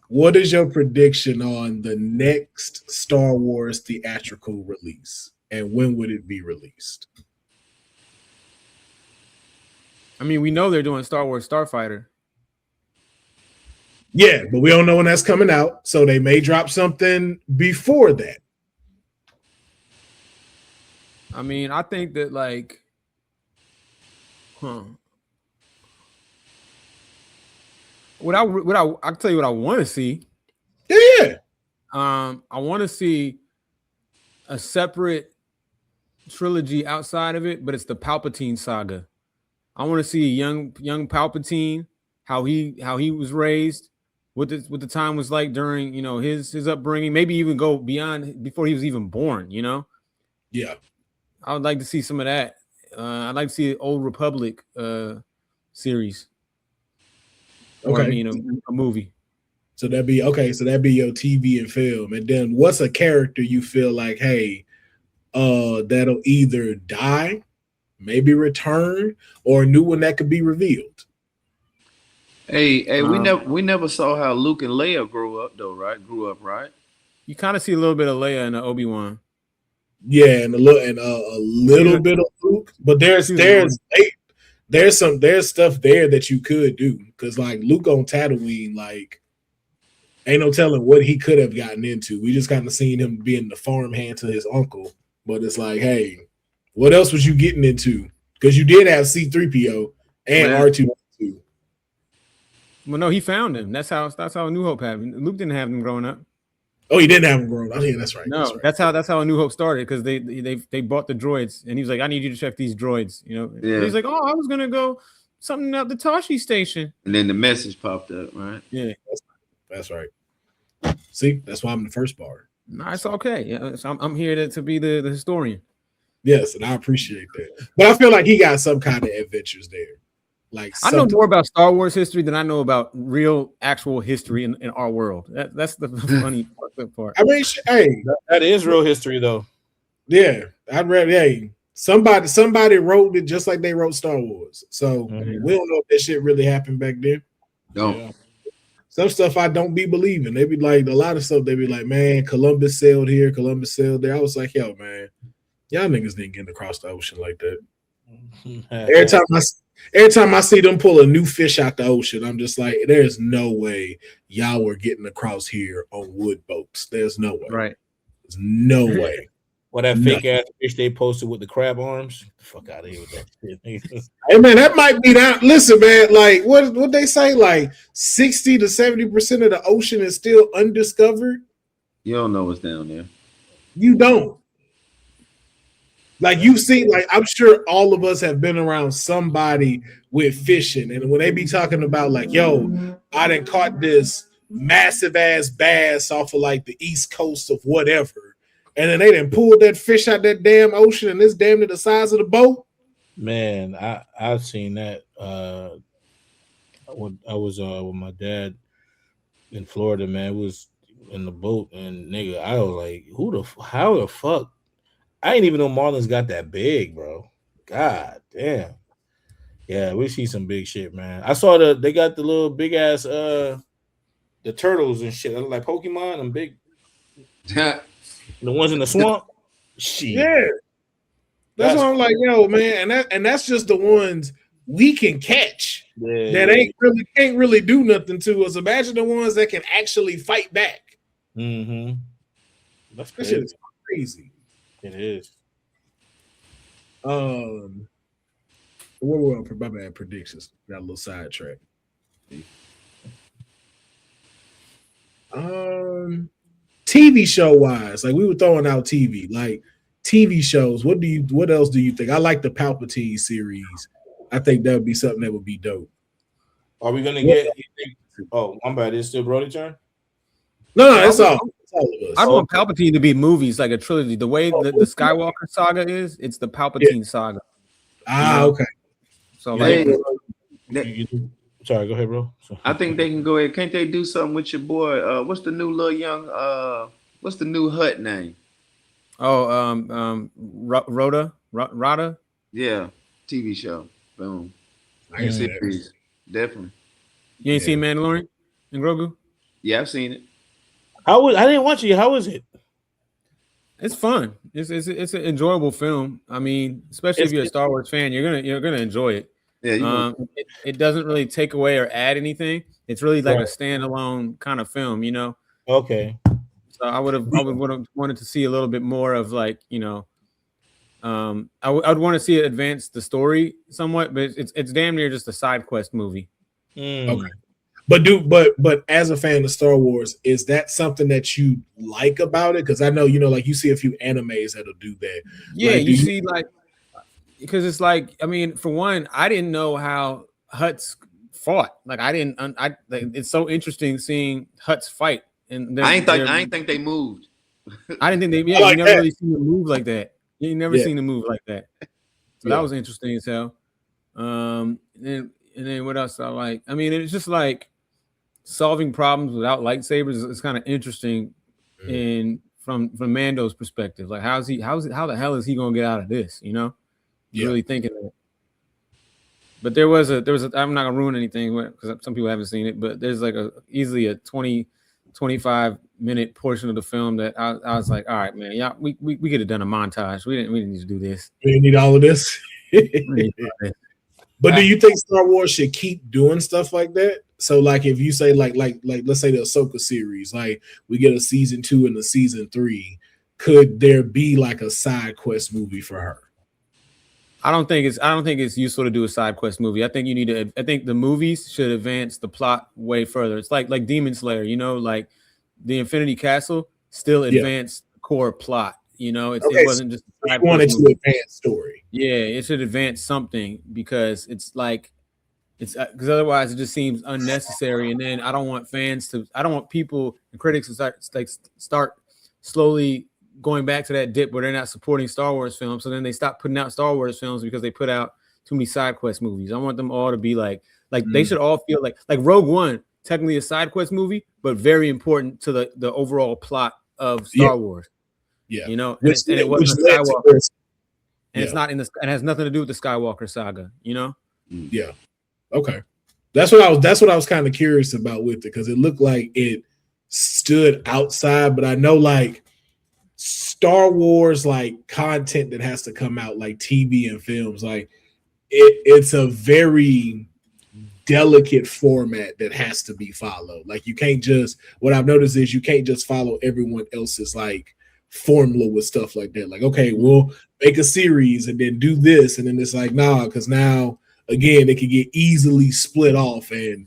what is your prediction on the next Star Wars theatrical release, and when would it be released? I mean, we know they're doing Star Wars Starfighter. Yeah, but we don't know when that's coming out, so they may drop something before that. I mean, I think that I'll tell you what I want to see. Yeah. I want to see a separate trilogy outside of it, but it's the Palpatine saga. I want to see a young Palpatine, how he was raised, what the time was like during his upbringing. Maybe even go beyond before he was even born. Yeah. I would like to see some of that. I'd like to see an Old Republic series. Or, okay. A movie. So that'd be your TV and film. And then what's a character you feel like, hey, that'll either die, maybe return, or a new one that could be revealed? Hey, we never saw how Luke and Leia grew up, right? You kind of see a little bit of Leia and Obi-Wan. Yeah, and a little bit of Luke, but there's stuff there that you could do, because like Luke on Tatooine, like ain't no telling what he could have gotten into. We just kind of seen him being the farmhand to his uncle, but it's like, hey, what else was you getting into? Because you did have C-3PO and R2-D2. Well, no, he found him. That's how A New Hope happened. Luke didn't have him growing up. Oh, he didn't have him growing up. Oh, yeah, that's right. No, that's how A New Hope started, because they bought the droids, and he was like, I need you to check these droids. Yeah. He's like, oh, I was gonna go something out the Tashi station, and then the message popped up, right? Yeah, that's right. See, that's why I'm the first bar. No, it's okay. Yeah, so I'm here to be the historian. Yes, and I appreciate that. But I feel like he got some kind of adventures there. Like I know more about Star Wars history than I know about real, actual history in our world. That's the funny part. I mean, hey, that is real history, though. Yeah, I read. Hey, somebody wrote it just like they wrote Star Wars. So we don't know if that shit really happened back then. No. Yeah. Some stuff I don't be believing. They be like, a lot of stuff. They be like, man, Columbus sailed here, Columbus sailed there. I was like, yo, man, y'all niggas didn't get across the ocean like that. Every time I see them pull a new fish out the ocean, I'm just like, there's no way y'all were getting across here on wood boats. There's no way. Right. There's no way. Well, that fake ass fish they posted with the crab arms. Fuck out of here with that shit. Hey man, that might be that. Listen, man, like what they say, like 60 to 70% of the ocean is still undiscovered. You don't know what's down there. You don't. Like you see, like I'm sure all of us have been around somebody with fishing, and when they be talking about like, yo, I done caught this massive ass bass off of like the east coast of whatever, and then they done pulled that fish out that damn ocean, and it's damn near the size of the boat. Man, I've seen that. When I was with my dad in Florida, man, it was in the boat, and nigga, I was like, how the fuck? I didn't even know marlins got that big, bro. God damn. Yeah, we see some big shit, man. I saw they got the little big ass the turtles and shit. They look like Pokemon and big the ones in the swamp. Shit. Yeah. That's why I'm like, yo, man, and that's just the ones we can catch that can't really do nothing to us. Imagine the ones that can actually fight back. Mm-hmm. That shit is crazy. It is. What were on my bad predictions? Got a little sidetrack. TV show wise, like we were throwing out TV, like TV shows. What else do you think? I like the Palpatine series. I think that would be something that would be dope. Are we gonna get? Oh, I'm bad. It's still Brody's turn. No, it's all of us. I want Palpatine to be movies, like a trilogy. The way the Skywalker saga is, it's the Palpatine saga. Okay. So like, sorry, go ahead, bro. I think they can go ahead. Can't they do something with your boy? What's the new little young? What's the new Hut name? Oh, Rada. Yeah, TV show. Boom. I can see that. Definitely. You ain't seen Mandalorian and Grogu? Yeah, I've seen it. I didn't watch it. How is it? It's fun. It's an enjoyable film. I mean, especially if you're a Star Wars fan, you're gonna enjoy it. Yeah, it doesn't really take away or add anything. It's really like a standalone kind of film, you know. Okay. So I would have wanted to see a little bit more of like, you know, I would want to see it advance the story somewhat, but it's damn near just a side quest movie. Okay. But as a fan of Star Wars, is that something that you like about it? Because I know, you know, like you see a few animes that'll do that. Yeah, like, you see, like, because it's like, I mean, for one, I didn't know how Hutts fought. Like, it's so interesting seeing Hutts fight. And I ain't think they moved. I didn't think they. Yeah, you never really seen them move like that. You never seen them move like that. So that was interesting as hell. And then what else I like? I mean, it's just like solving problems without lightsabers is kind of interesting from Mando's perspective. Like, how the hell is he gonna get out of this? You know, really thinking that. But there was a I'm not gonna ruin anything because some people haven't seen it, but there's like easily a 25 minute portion of the film that I was like, all right, man, yeah, we could have done a montage. We didn't need to do this. We didn't need all of this. But do you think Star Wars should keep doing stuff like that? So, like, if you say like let's say the Ahsoka series, like we get a season 2 and a season 3, could there be like a side quest movie for her? I don't think it's useful to do a side quest movie. I think the movies should advance the plot way further. It's like Demon Slayer, you know, like the Infinity Castle still advanced the core plot. You know, it wasn't just a side wanted to advance story. Yeah, it should advance something because because otherwise it just seems unnecessary. And then I don't want people and critics to start slowly going back to that dip where they're not supporting Star Wars films. So then they stop putting out Star Wars films because they put out too many side quest movies. I want them all to be like they should all feel like Rogue One, technically a side quest movie, but very important to the overall plot of Star Wars. Yeah, you know, and it wasn't a Skywalker, and it's not it has nothing to do with the Skywalker saga. You know. Yeah. Okay. That's what I was kind of curious about with it because it looked like it stood outside, but I know like Star Wars like content that has to come out like TV and films, like it's a very delicate format that has to be followed. Like you can't just, what I've noticed is you can't just follow everyone else's like formula with stuff like that. Like, okay, we'll make a series and then do this. And then it's like, nah, because now again, it can get easily split off and,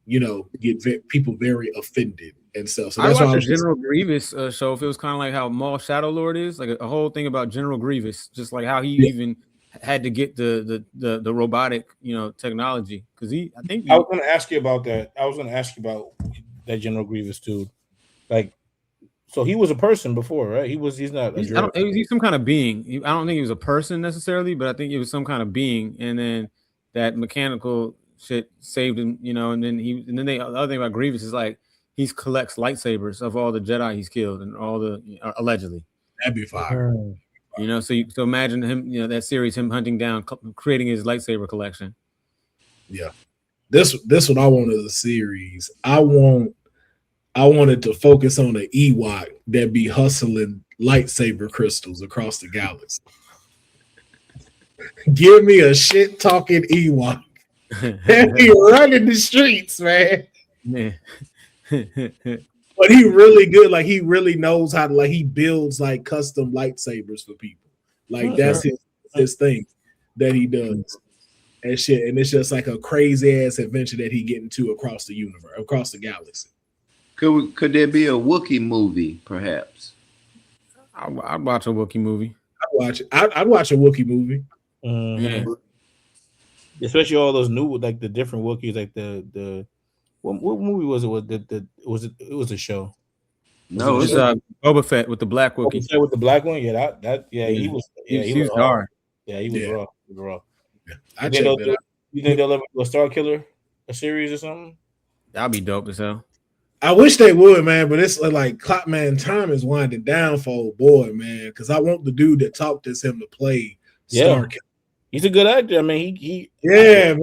you know, get people very offended and stuff. So that's why I watched the General Grievous show. If it was kind of like how Maul Shadow Lord is, like a whole thing about General Grievous, just like how he even had to get the robotic, you know, technology. Because I was going to ask you about that. I was going to ask you about that General Grievous dude. Like, So he was a person before, right? He's not a droid. He's some kind of being. I don't think he was a person necessarily, but I think he was some kind of being. And then that mechanical shit saved him, and then the other thing about Grievous is like he collects lightsabers of all the Jedi he's killed and all the allegedly. That'd be fire. So imagine him, that series, him hunting down, creating his lightsaber collection. Yeah, this what I want as a series. I wanted to focus on an Ewok that be hustling lightsaber crystals across the galaxy. Give me a shit talking Ewok. And he running the streets, man. Yeah. But he really good. Like he really knows how to he builds like custom lightsabers for people. Like that's his thing that he does. And shit. And it's just like a crazy ass adventure that he get into across the universe, across the galaxy. Could there be a Wookiee movie, perhaps? I'd watch a Wookiee movie. I'd watch a Wookiee movie. Yeah. Especially all those new, like the different Wookiees, like the what movie was it? It was a show. No, it's Boba Fett with the black Wookiee. Boba Fett with the black one, he was hard. Yeah, he was raw. He was raw. Yeah, you think they'll ever do a Star Killer, a series or something? That'd be dope as hell. I wish they would, man, but it's like Clockman time is winding down for old boy, man. Because I want the dude that talked as him to play Star Killer. He's a good actor. I mean, he man.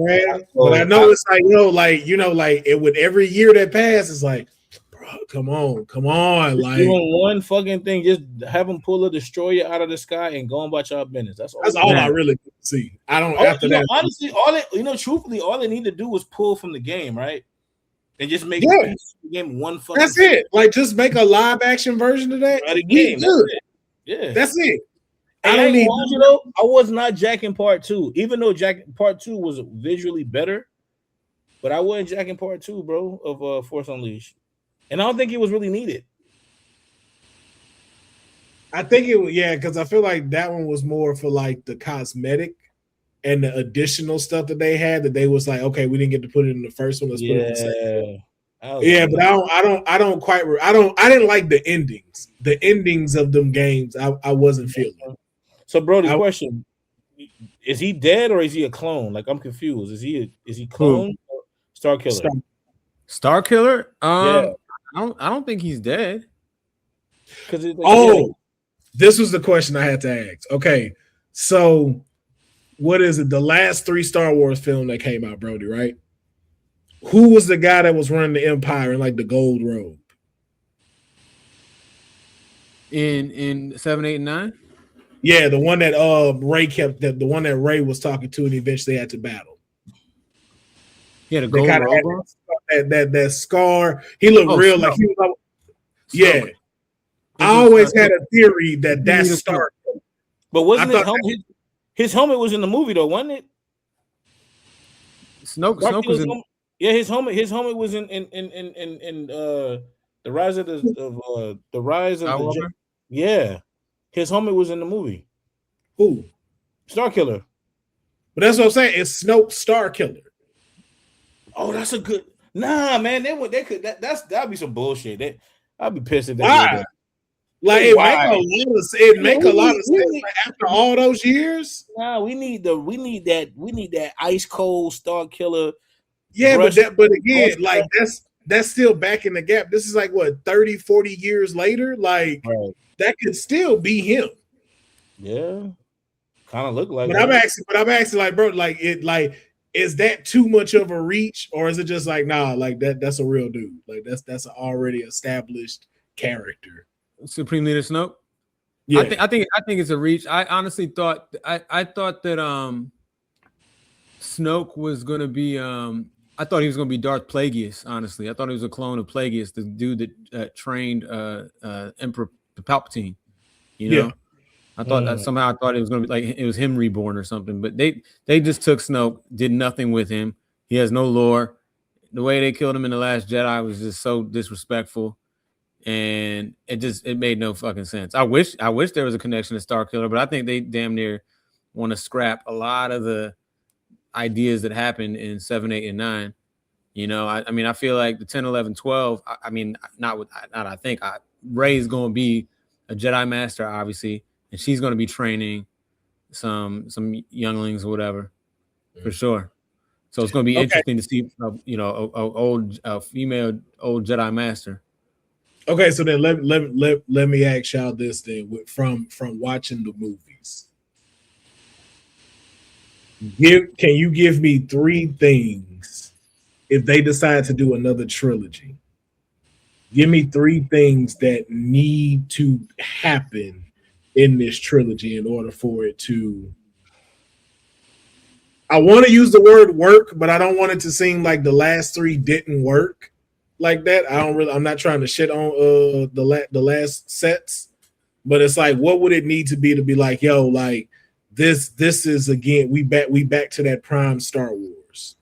But I know it's like it with every year that passes, like, bro, come on, like doing one fucking thing, just have him pull a destroyer out of the sky and go about your business. That's all I really see. I don't honestly, truthfully, all they need to do is pull from the game, right? And just make the game one fucking. That's it. Like, just make a live action version of that. Game. That's it. I don't need. I was not jacking part 2, even though part 2 was visually better, but I wasn't jacking part 2, bro, of Force Unleashed, and I don't think it was really needed. I think it was because I feel like that one was more for like the cosmetic and the additional stuff that they had that they was like, okay, we didn't get to put it in the first one. Let's put it in the second one. But I didn't like the endings. The endings of them games, I wasn't feeling. So, Broady, question: is he dead or is he a clone? Like, I'm confused. Is he clone or Star Killer? Star Killer? I don't think he's dead. This was the question I had to ask. Okay, so what is it? The last 3 Star Wars film that came out, Broady, right? Who was the guy that was running the Empire in like the gold robe? In 7, 8, and 9? Yeah, the one that Ray kept, the one that Ray was talking to and eventually had to battle. He had a gold robe. That scar. He looked real Snow. like he was. Yeah, I always had a theory that's Star. But wasn't his helmet was in the movie though, wasn't it? Snoke was in. Yeah, his helmet was in the Rise of the yeah. His helmet was in the movie. Who? Star Killer. But that's what I'm saying. It's Snoke Star Killer. Oh, that's a good. Nah, man. That'd be some bullshit. I'd be pissed if they did that. Like it make a lot of sense. Like, after all those years. Nah, we need that ice cold Star Killer. Yeah, but again, like that's still back in the gap. This is like what 30, 40 years later. Like that could still be him. Yeah, kind of look like. But I'm asking, like, bro, like it, like, is that too much of a reach, or is it just like, nah, like that's a real dude, like that's an already established character. Supreme Leader Snoke. Yeah, I think it's a reach. I honestly thought I thought that Snoke was gonna be I thought he was gonna be Darth Plagueis. Honestly, I thought he was a clone of Plagueis, the dude that trained Emperor Palpatine. You know, I thought that somehow I thought it was gonna be like it was him reborn or something. But they just took Snoke, did nothing with him. He has no lore. The way they killed him in The Last Jedi was just so disrespectful, and it made no fucking sense. I wish there was a connection to Star Killer, but I think they damn near want to scrap a lot of the ideas that happened in 7, 8, and 9. You know, I mean, I feel like the 10, 11, 12. Rey's going to be a Jedi Master, obviously, and she's going to be training some younglings or whatever, for sure. So it's going to be interesting to see, a female old Jedi Master. Okay, so then let me ask y'all this then from watching the movies. Can you give me 3 things if they decide to do another trilogy? Give me 3 things that need to happen in this trilogy in order for it to. I want to use the word work, but I don't want it to seem like the last 3 didn't work like that. I'm not trying to shit on the last sets, but it's like, what would it need to be like, yo, like this is again we back to that prime Star Wars.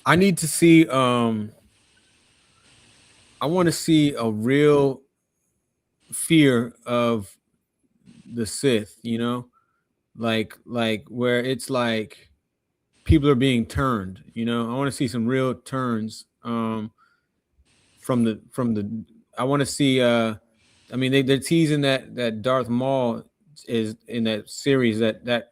I need to see I want to see a real fear of the Sith, like where it's like people are being turned, I want to see some real turns from the I want to see I mean they're teasing that Darth Maul is in that series, that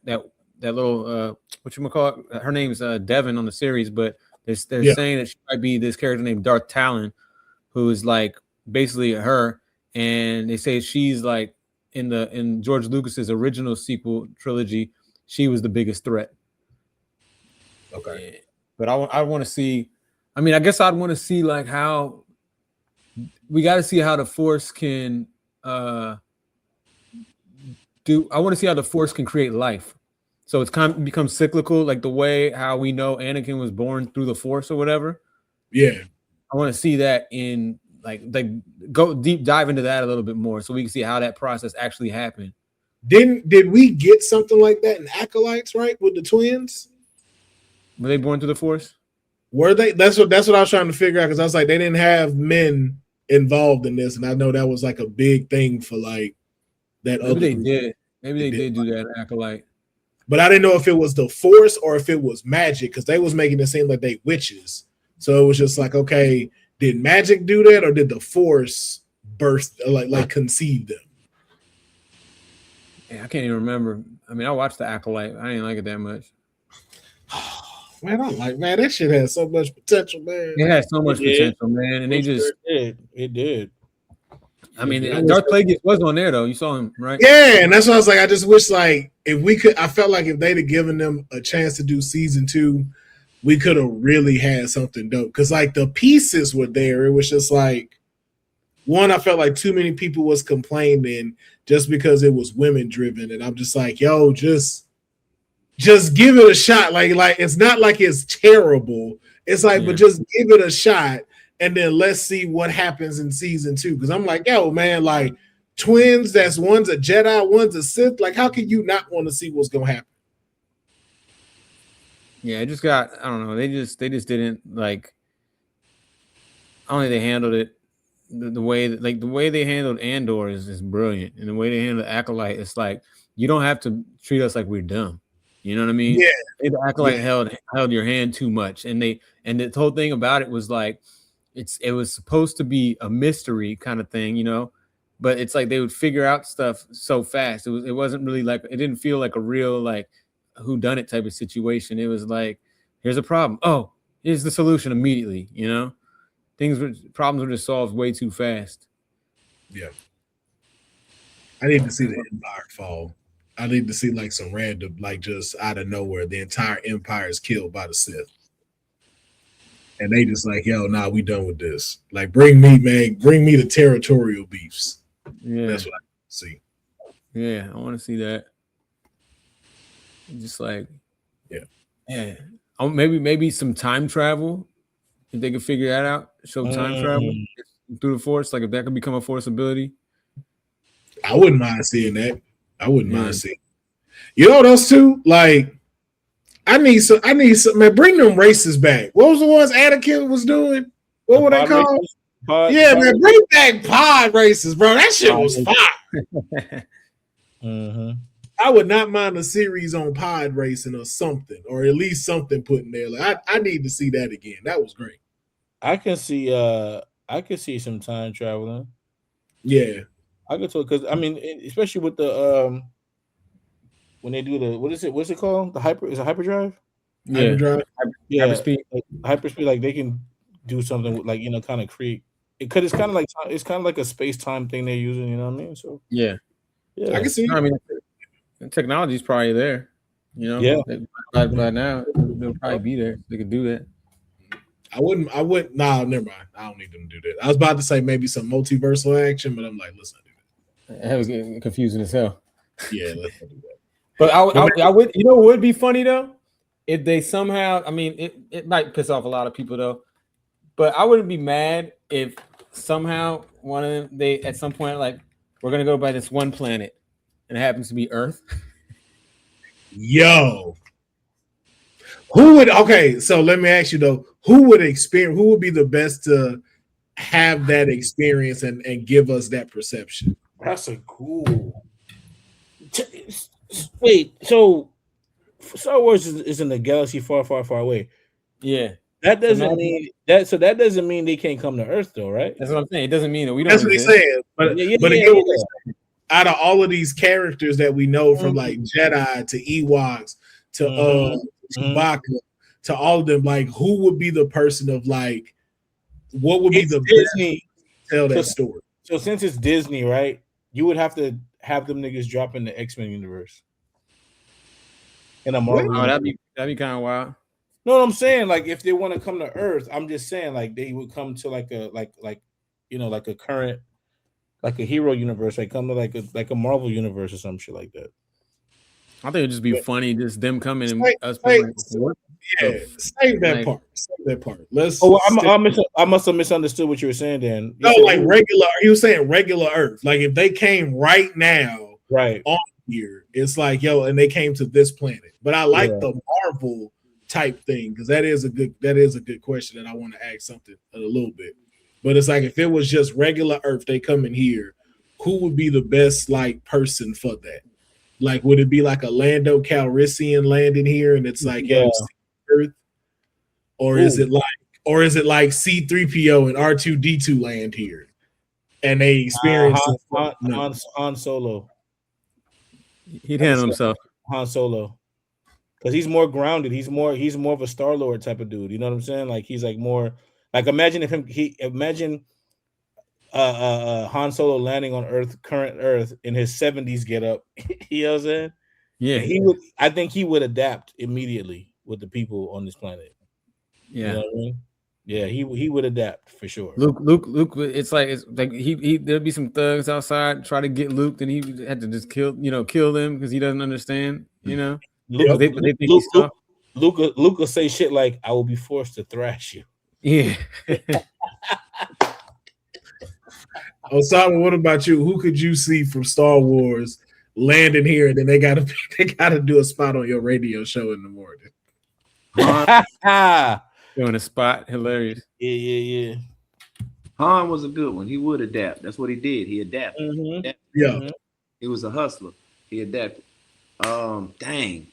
little whatchamacallit, her name's Devin on the series, but they're saying that she might be this character named Darth Talon, who is like basically her, and they say she's like in George Lucas's original sequel trilogy, she was the biggest threat. Okay, but I want to see. I mean, I guess I'd want to see like how we got to see how the Force can do. I want to see how the Force can create life. So it's kind of become cyclical, like the way how we know Anakin was born through the Force or whatever. Yeah, I want to see that in like go deep dive into that a little bit more, so we can see how that process actually happened. Did we get something like that in Acolytes, right, with the twins? Were they born through the Force? Were they? That's what I was trying to figure out, because I was like, they didn't have men involved in this, and I know that was like a big thing for like that. Maybe they did. Maybe they did do that in Acolyte. But I didn't know if it was the Force or if it was magic, because they was making it seem like they witches. So it was just like, okay, did magic do that, or did the Force burst, like conceive them? Yeah, I can't even remember. I mean, I watched the Acolyte. I didn't like it that much. Man, that shit has so much potential, man. It has so much potential, man. And they just it did. I mean, Darth Plagueis was on there though. You saw him, right? Yeah, and that's why I was like, I just wish like if we could. I felt like if they'd have given them a chance to do season 2, we could have really had something dope. Because like the pieces were there. It was just like, one, I felt like too many people was complaining just because it was women driven, and I'm just like, yo, just give it a shot. Like it's not like it's terrible. It's like, but just give it a shot, and then let's see what happens in season 2. Because I'm like, yo, man, like twins, that's one's a Jedi, one's a Sith. Like, how can you not want to see what's gonna happen? Yeah, it just got, I don't know. They just didn't like. I don't think they handled it the way that, like the way they handled Andor is brilliant, and the way they handled Acolyte, it's like you don't have to treat us like we're dumb. You know what I mean? Yeah. The Acolyte held your hand too much, and the whole thing about it was like it was supposed to be a mystery kind of thing, but it's like they would figure out stuff so fast. It wasn't really like, it didn't feel like a real like whodunit type of situation. It was like, here's a problem. Oh, here's the solution immediately. Problems were just solved way too fast. Yeah. I need to see the Empire fall. I need to see like some random, like just out of nowhere, the entire Empire is killed by the Sith. And they just like, yo, nah, we done with this. Like, bring me the territorial beefs. Yeah. That's what I see. Yeah, I want to see that. Just like, yeah. Oh, maybe some time travel. If they could figure that out, show time travel through the Force, like if that could become a Force ability. I wouldn't mind seeing that. I wouldn't mind seeing. Those two, like, I need some, man, bring them races back. What was the ones Anakin was doing? What were they called? Man, bring back pod races, bro. That shit was fire. Mm-hmm. I would not mind a series on pod racing or something, or at least something put in there. Like I need to see that again. That was great. I can see some time traveling. Yeah. I could talk because I mean, especially with the when they do the what's it called? The hyper is it hyperdrive? Yeah, Hyperdrive. Yeah, hyperspeed. like, hyperspeed. Like they can do something with like kind of create because it's kind of like a space time thing they're using. You know what I mean? So Yeah, yeah, I can see. I mean, the technology's probably there. You know, Yeah. by now they'll probably be there. They could do that. I wouldn't. Nah, never mind. I don't need them to do that. I was about to say maybe some multiversal action, but I'm like, let's not do that. That was getting confusing as hell. Yeah, let's not do that. But I would, you know, what would be funny though, if they somehow, I mean, it might piss off a lot of people though, but I wouldn't be mad if somehow one of them, they at some point like, we're gonna go by this one planet, and it happens to be Earth. Yo, who would? Okay, so let me ask you though, who would be the best to have that experience and give us that perception? that's a cool. Wait, so Star Wars is in a galaxy far, far, far away. Yeah, That doesn't mean that. So that doesn't mean they can't come to Earth, though, right? that's what I'm saying. It doesn't mean that we don't. That's what he's saying. But again, out of all of these characters that we know, from like Jedi to Ewoks to Chewbacca to all of them, like who would be the person of like what would be the Disney best to tell that story? So since it's Disney, right? You would have to have them niggas drop in the X-Men universe. In a Marvel. Oh, that'd be kind of wild. No, I'm saying like if they want to come to Earth, I'm just saying like they would come to like a like a current like a hero universe, like come to like a Marvel universe or some shit like that. I think it'd just be funny, just them coming and us. Save that part. Save that part. Let's. Oh, I must have misunderstood what you were saying. Then no, like regular. He was saying regular Earth. Like if they came right now, right on here, it's like and they came to this planet. But I like the Marvel type thing because that is a good question, and I want to ask something a little bit. But it's like if it was just regular Earth, they come in here. Who would be the best like person for that? Like, would it be like a Lando Calrissian landing here, and it's like Earth, or is it like C-3PO and R2-D2 land here, and they experience Han Solo? He'd handle himself. Han Solo, because he's more grounded. He's more of a Star-Lord type of dude. You know what I'm saying? Like he's like more like imagine Han Solo landing on Earth, current Earth, in his 70s get up. You know what I'm saying? Yeah, I think he would adapt immediately with the people on this planet. Yeah, you know what I mean? Yeah, he would adapt for sure. Luke. It's like he there'd be some thugs outside try to get Luke, and he had to just kill them because he doesn't understand. You know, Luke will say shit like, "I will be forced to thrash you." Yeah. Osama, what about you? Who could you see from Star Wars landing here, and then they gotta do a spot on your radio show in the morning? Doing a spot, hilarious. Yeah. Han was a good one. He would adapt. That's what he did. He adapted. Yeah, he was a hustler. He adapted. Dang.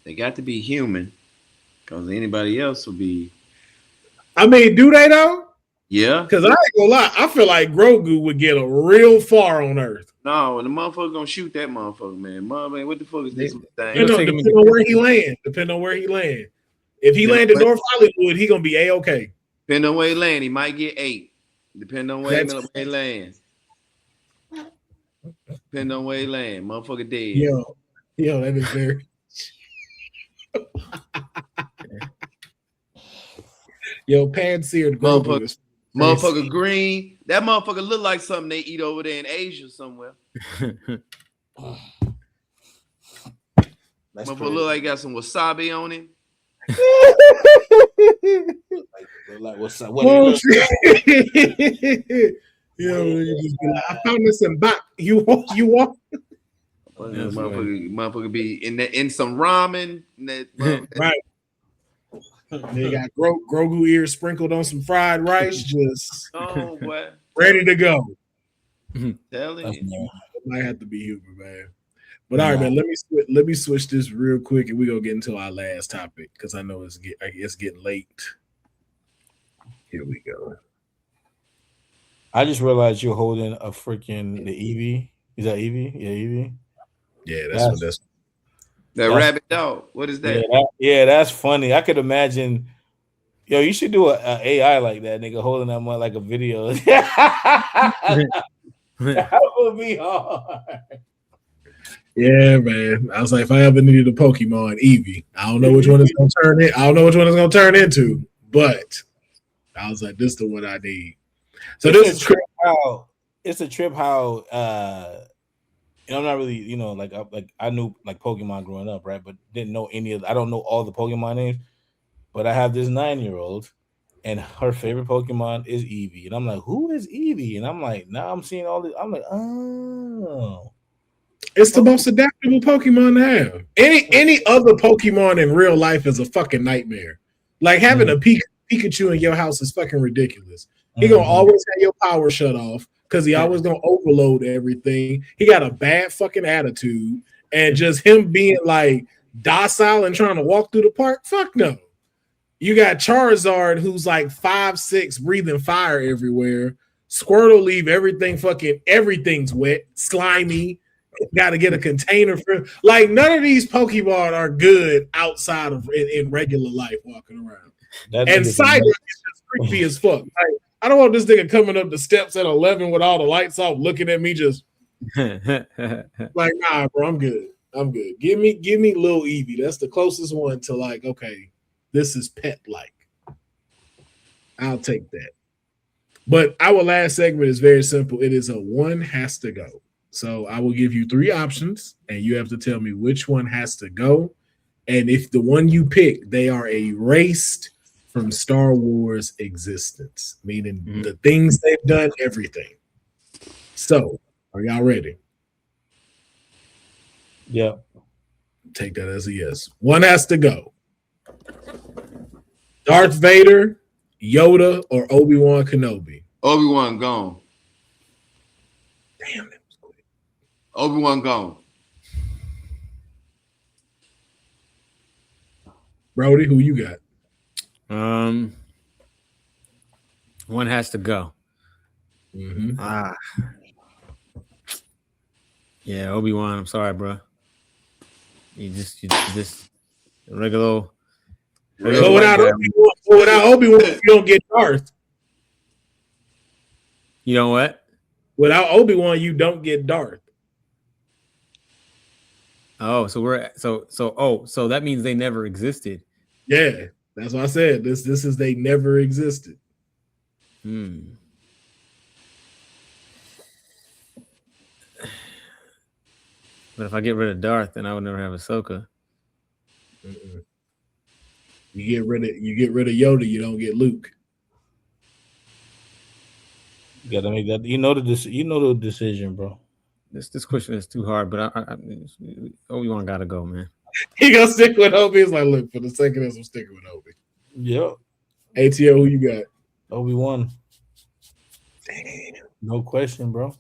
They got to be human, because anybody else would be. I mean, do they though? Yeah. Because I ain't gonna lie, I feel like Grogu would get a real far on Earth. No, and the motherfucker gonna shoot that motherfucker, man. Man, what the fuck is this thing? Depending on where he land. If he landed North Hollywood, he gonna be A-okay. Depending on where he land, he might get 8. Depending on where he lands. Depending on where he land, motherfucker dead. Yo, that is very. Yo, pan-seared Grogu. Motherfucker green. That motherfucker look like something they eat over there in Asia somewhere. Motherfucker look like he got some wasabi on him. Like what's up? I found this in back. You want? Motherfucker be in some ramen. Right. They got Grogu ears sprinkled on some fried rice, just boy. ready to go. Telling you. It might have to be Huber, man. But all right, man. Let me switch this real quick, and we gonna get into our last topic because I know it's getting late. Here we go. I just realized you're holding a freaking the Eevee. Is that Eevee? Yeah, Eevee. Yeah, that's that rabbit dog. What is that? Yeah, that's funny. I could imagine. Yo, you should do a AI like that, nigga, holding that one like a video. That would be hard. Yeah, man. I was like, if I ever needed a Pokemon, Eevee. I don't know which one it's gonna turn in. I don't know which one it's gonna turn into, but I was like, this is the one I need. So it's this is a trip how I'm not really, I knew like Pokemon growing up, right? But didn't know I don't know all the Pokemon names, but I have this 9-year-old and her favorite Pokemon is Eevee. And I'm like, who is Eevee? And I'm like, now I'm seeing all this. I'm like, oh. It's the most adaptable Pokemon to have. Any other Pokemon in real life is a fucking nightmare. Like having a Pikachu in your house is fucking ridiculous. He gonna always have your power shut off because he always gonna overload everything. He got a bad fucking attitude, and just him being like docile and trying to walk through the park. Fuck no. You got Charizard who's like 5'6", breathing fire everywhere. Squirtle leave everything's wet, slimy. Got to get a container for like none of these Pokemon are good outside of in regular life walking around. And Cyber is just creepy as fuck. Like, I don't want this nigga coming up the steps at 11 with all the lights off, looking at me just like, nah, bro, I'm good. Give me Lil Eevee. That's the closest one to like, okay, this is pet like. I'll take that. But our last segment is very simple. It is a one has to go. So I will give you 3 options, and you have to tell me which one has to go. And if the one you pick, they are erased from Star Wars existence, meaning the things they've done, everything. So, are y'all ready? Yeah. Take that as a yes. One has to go. Darth Vader, Yoda, or Obi-Wan Kenobi? Obi-Wan gone. Damn, that was quick. Obi-Wan gone. Broady, who you got? One has to go. Yeah, Obi-Wan. I'm sorry, bro. You just regular. But without Obi-Wan, you don't get Darth. You know what? Without Obi-Wan, you don't get Darth. Oh, so that means they never existed. Yeah, that's what I said. This is they never existed. But if I get rid of Darth, then I would never have Ahsoka. You get rid of Yoda, you don't get Luke. You gotta make that. You know the decision, bro. This question is too hard, but Obi-Wan gotta go, man. He gonna stick with Obi. He's like, look, for the sake of this, I'm sticking with Obi. Yep. ATO, who you got? Obi-Wan. Damn. No question, bro.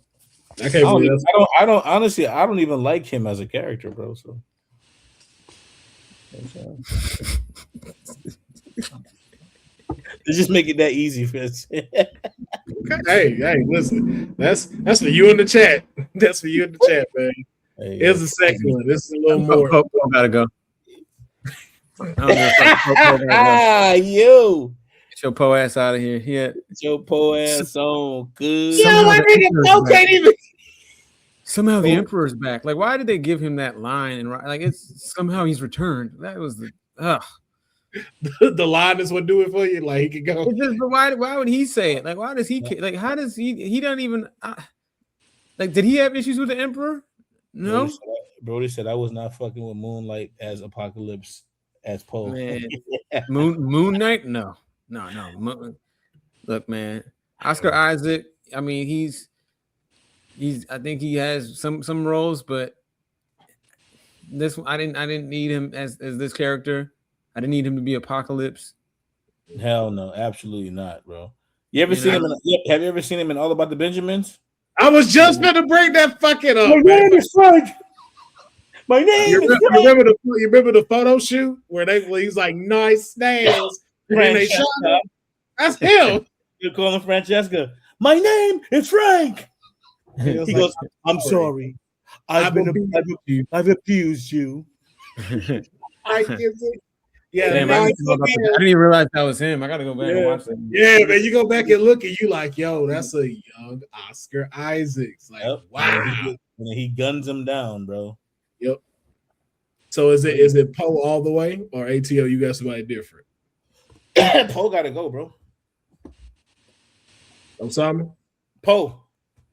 I can't believe that. I don't honestly. I don't even like him as a character, bro. So. They're just making that easy for us. Okay. Hey, listen. That's for you in the chat. That's for you in the chat, man. Hey, here's the second one. This is a little more. Poe gotta go. You. Get your Poe ass out of here. Yeah. Get your Poe ass on. Good. Yo, my nigga Poe can't even. Somehow the Emperor's back. Like, why did they give him that line? And like, it's somehow he's returned. That was the the line is what do it for you. Like he could go. But why would he say it? Like, why does he? Like, how does he doesn't even. Like, did he have issues with the Emperor? No. Broady said I was not fucking with Moonlight as Apocalypse as Poe. Man. Moon Knight? No. Look, man. Oscar Isaac. I mean, he's. I think he has some roles, but this one I didn't need him as this character. I didn't need him to be Apocalypse. Hell no, absolutely not, bro. You ever seen him? Have you ever seen him in All About the Benjamins? I was just going to bring that fucking up. My name is Frank. My name is Frank. You remember the photo shoot where he's like, nice nails. And then they shot him? That's him. You're calling Francesca. My name is Frank. He goes, I'm sorry. I've abused you. Yeah, damn, I didn't even realize that was him. I gotta go back and watch that. Yeah, man, you go back and look and you like, yo, that's a young Oscar Isaacs. Like, wow. And he guns him down, bro. Yep. So is it Poe all the way or ATO? You got somebody different? Poe gotta go, bro. Osama? Poe.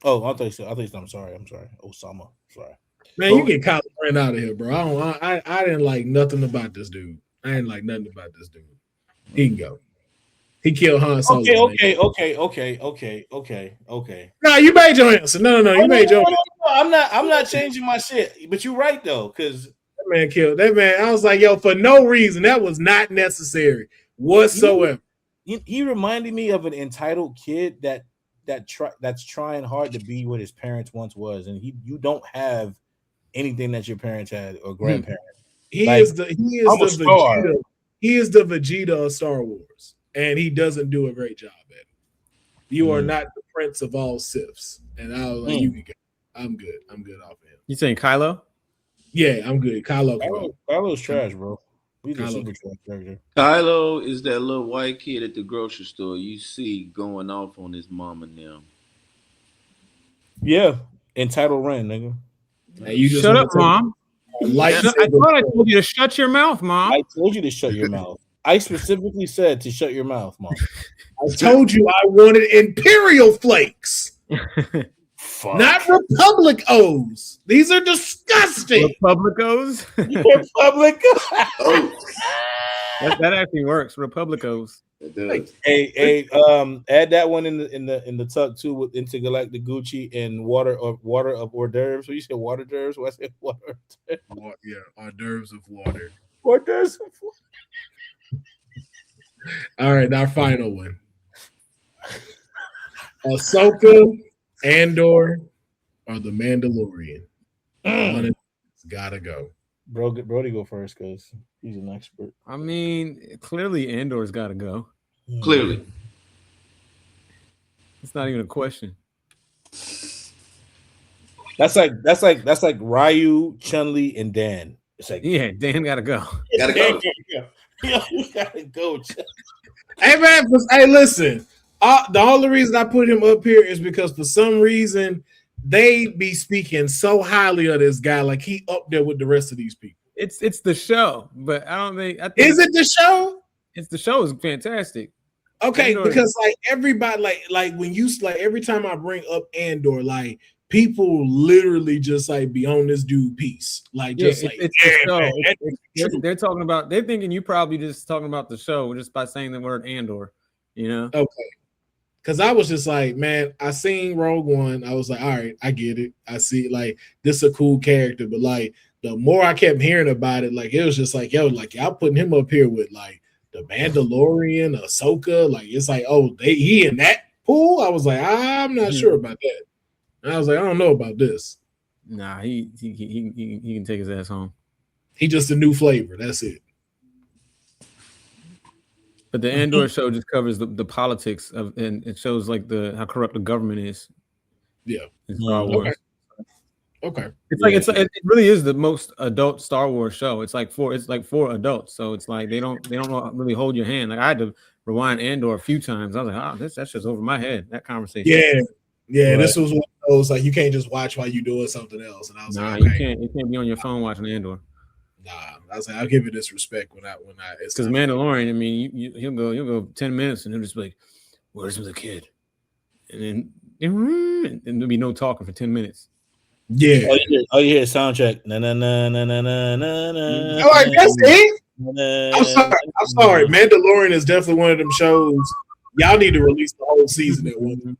Oh, I thought you said. I'm sorry. Osama. Sorry. Man, you get Kylo Ren out of here, bro. I didn't like nothing about this dude. I didn't like nothing about this dude. He can go. He killed Han Solo. Okay. No, you made your answer. No, you made your answer. I'm not changing my shit. But you're right though, because that man killed that man. I was like, yo, for no reason. That was not necessary whatsoever. He reminded me of an entitled kid that's trying hard to be what his parents once was, and you don't have anything that your parents had or grandparents. He is the Vegeta of Star Wars, and he doesn't do a great job at it. You are not the prince of all Siths, and I was like, you can go. I'm good off of him. You saying Kylo? Yeah, I'm good. Kylo's trash, bro. He's a super trash character. Kylo is that little white kid at the grocery store you see going off on his mom and them. Yeah, entitled Ren, nigga. Hey, you just shut up, Mom. I thought I told you to shut your mouth, Mom. I told you to shut your mouth. I specifically said to shut your mouth, Mom. I told you I wanted Imperial flakes. Not Republic O's. These are disgusting. Republic O's? Republic O's. That actually works. Republic O's. It does. Hey, add that one in the tuck too with intergalactic Gucci and water of hors d'oeuvres. So you said water d'oeuvres? What I said water? Yeah, hors d'oeuvres of water. Hors d'oeuvres of water. All right, our final one. Ahsoka, Andor, or the Mandalorian. One of them's gotta go. Broady go first because he's an expert. I mean, clearly Andor's got to go. Clearly, it's not even a question. That's like Ryu, Chun-Li, and Dan. It's like Dan got to go. Gotta go. Yeah, you gotta go. Hey man, hey, listen. The only reason I put him up here is because for some reason they be speaking so highly of this guy, like he up there with the rest of these people. It's the show, but I think is it the show? It's the show is fantastic. Okay, Andor, because like everybody, like when you like every time I bring up Andor, like people literally just like be on this dude piece, like just like it's the show. They're talking about. They're thinking you probably just talking about the show just by saying the word Andor. You know? Okay. Because I was just like, man, I seen Rogue One. I was like, all right, I get it. I see, like, this is a cool character. But, like, the more I kept hearing about it, like, it was just like, yo, like, y'all putting him up here with, like, the Mandalorian, Ahsoka. Like, it's like, oh, he in that pool? I was like, I'm not sure about that. And I was like, I don't know about this. Nah, he can take his ass home. He just a new flavor. That's it. But the Andor show just covers the politics of, and it shows like how corrupt the government is. Yeah, in Star Wars. Okay. It's like it really is the most adult Star Wars show. It's like for adults, so it's like they don't really hold your hand. Like I had to rewind Andor a few times. I was like, that's just over my head. That conversation. Yeah. Right. This was one of those like you can't just watch while you're doing something else. And I was like, okay. you can't be on your phone watching Andor. Nah, I was like, I'll give it this respect when I it's because Mandalorian. I mean, he'll go 10 minutes and he'll just be like, "Where's the kid?" And then there'll be no talking for 10 minutes. Yeah. Oh, you hear soundtrack? Na na na na na na na na. Oh, that's it. I'm sorry. Mandalorian is definitely one of them shows. Y'all need to release the whole season at one time.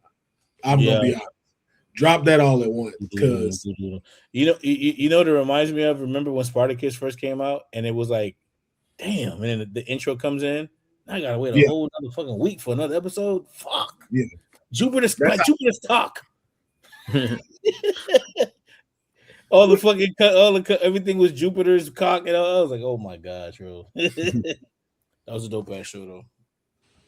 I'm gonna be honest. Drop that all at once because you know what it reminds me of. Remember when Spartacus first came out and it was like, damn, and then the intro comes in. I gotta wait a whole another fucking week for another episode. Fuck. Yeah. Jupiter's talk. All the fucking everything was Jupiter's cock, and I was like, oh my gosh, bro. That was a dope ass show though.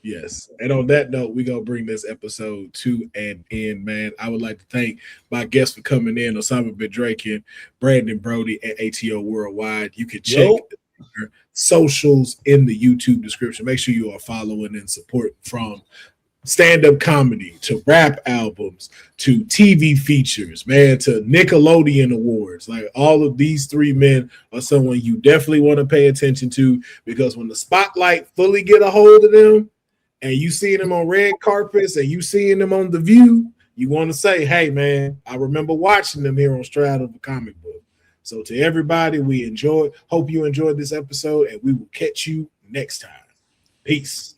Yes. And on that note, we're going to bring this episode to an end, man. I would like to thank my guests for coming in, Osama bin Drankin, Brandon Broady, and ATO Worldwide. You can check their socials in the YouTube description. Make sure you are following and support from stand-up comedy to rap albums to TV features, man, to Nickelodeon awards. Like all of these three men are someone you definitely want to pay attention to, because when the spotlight fully get a hold of them, and you seeing them on red carpets and you seeing them on The View, you want to say, hey, man, I remember watching them here on Straight Out of a Comic Book. So to everybody, hope you enjoyed this episode, and we will catch you next time. Peace.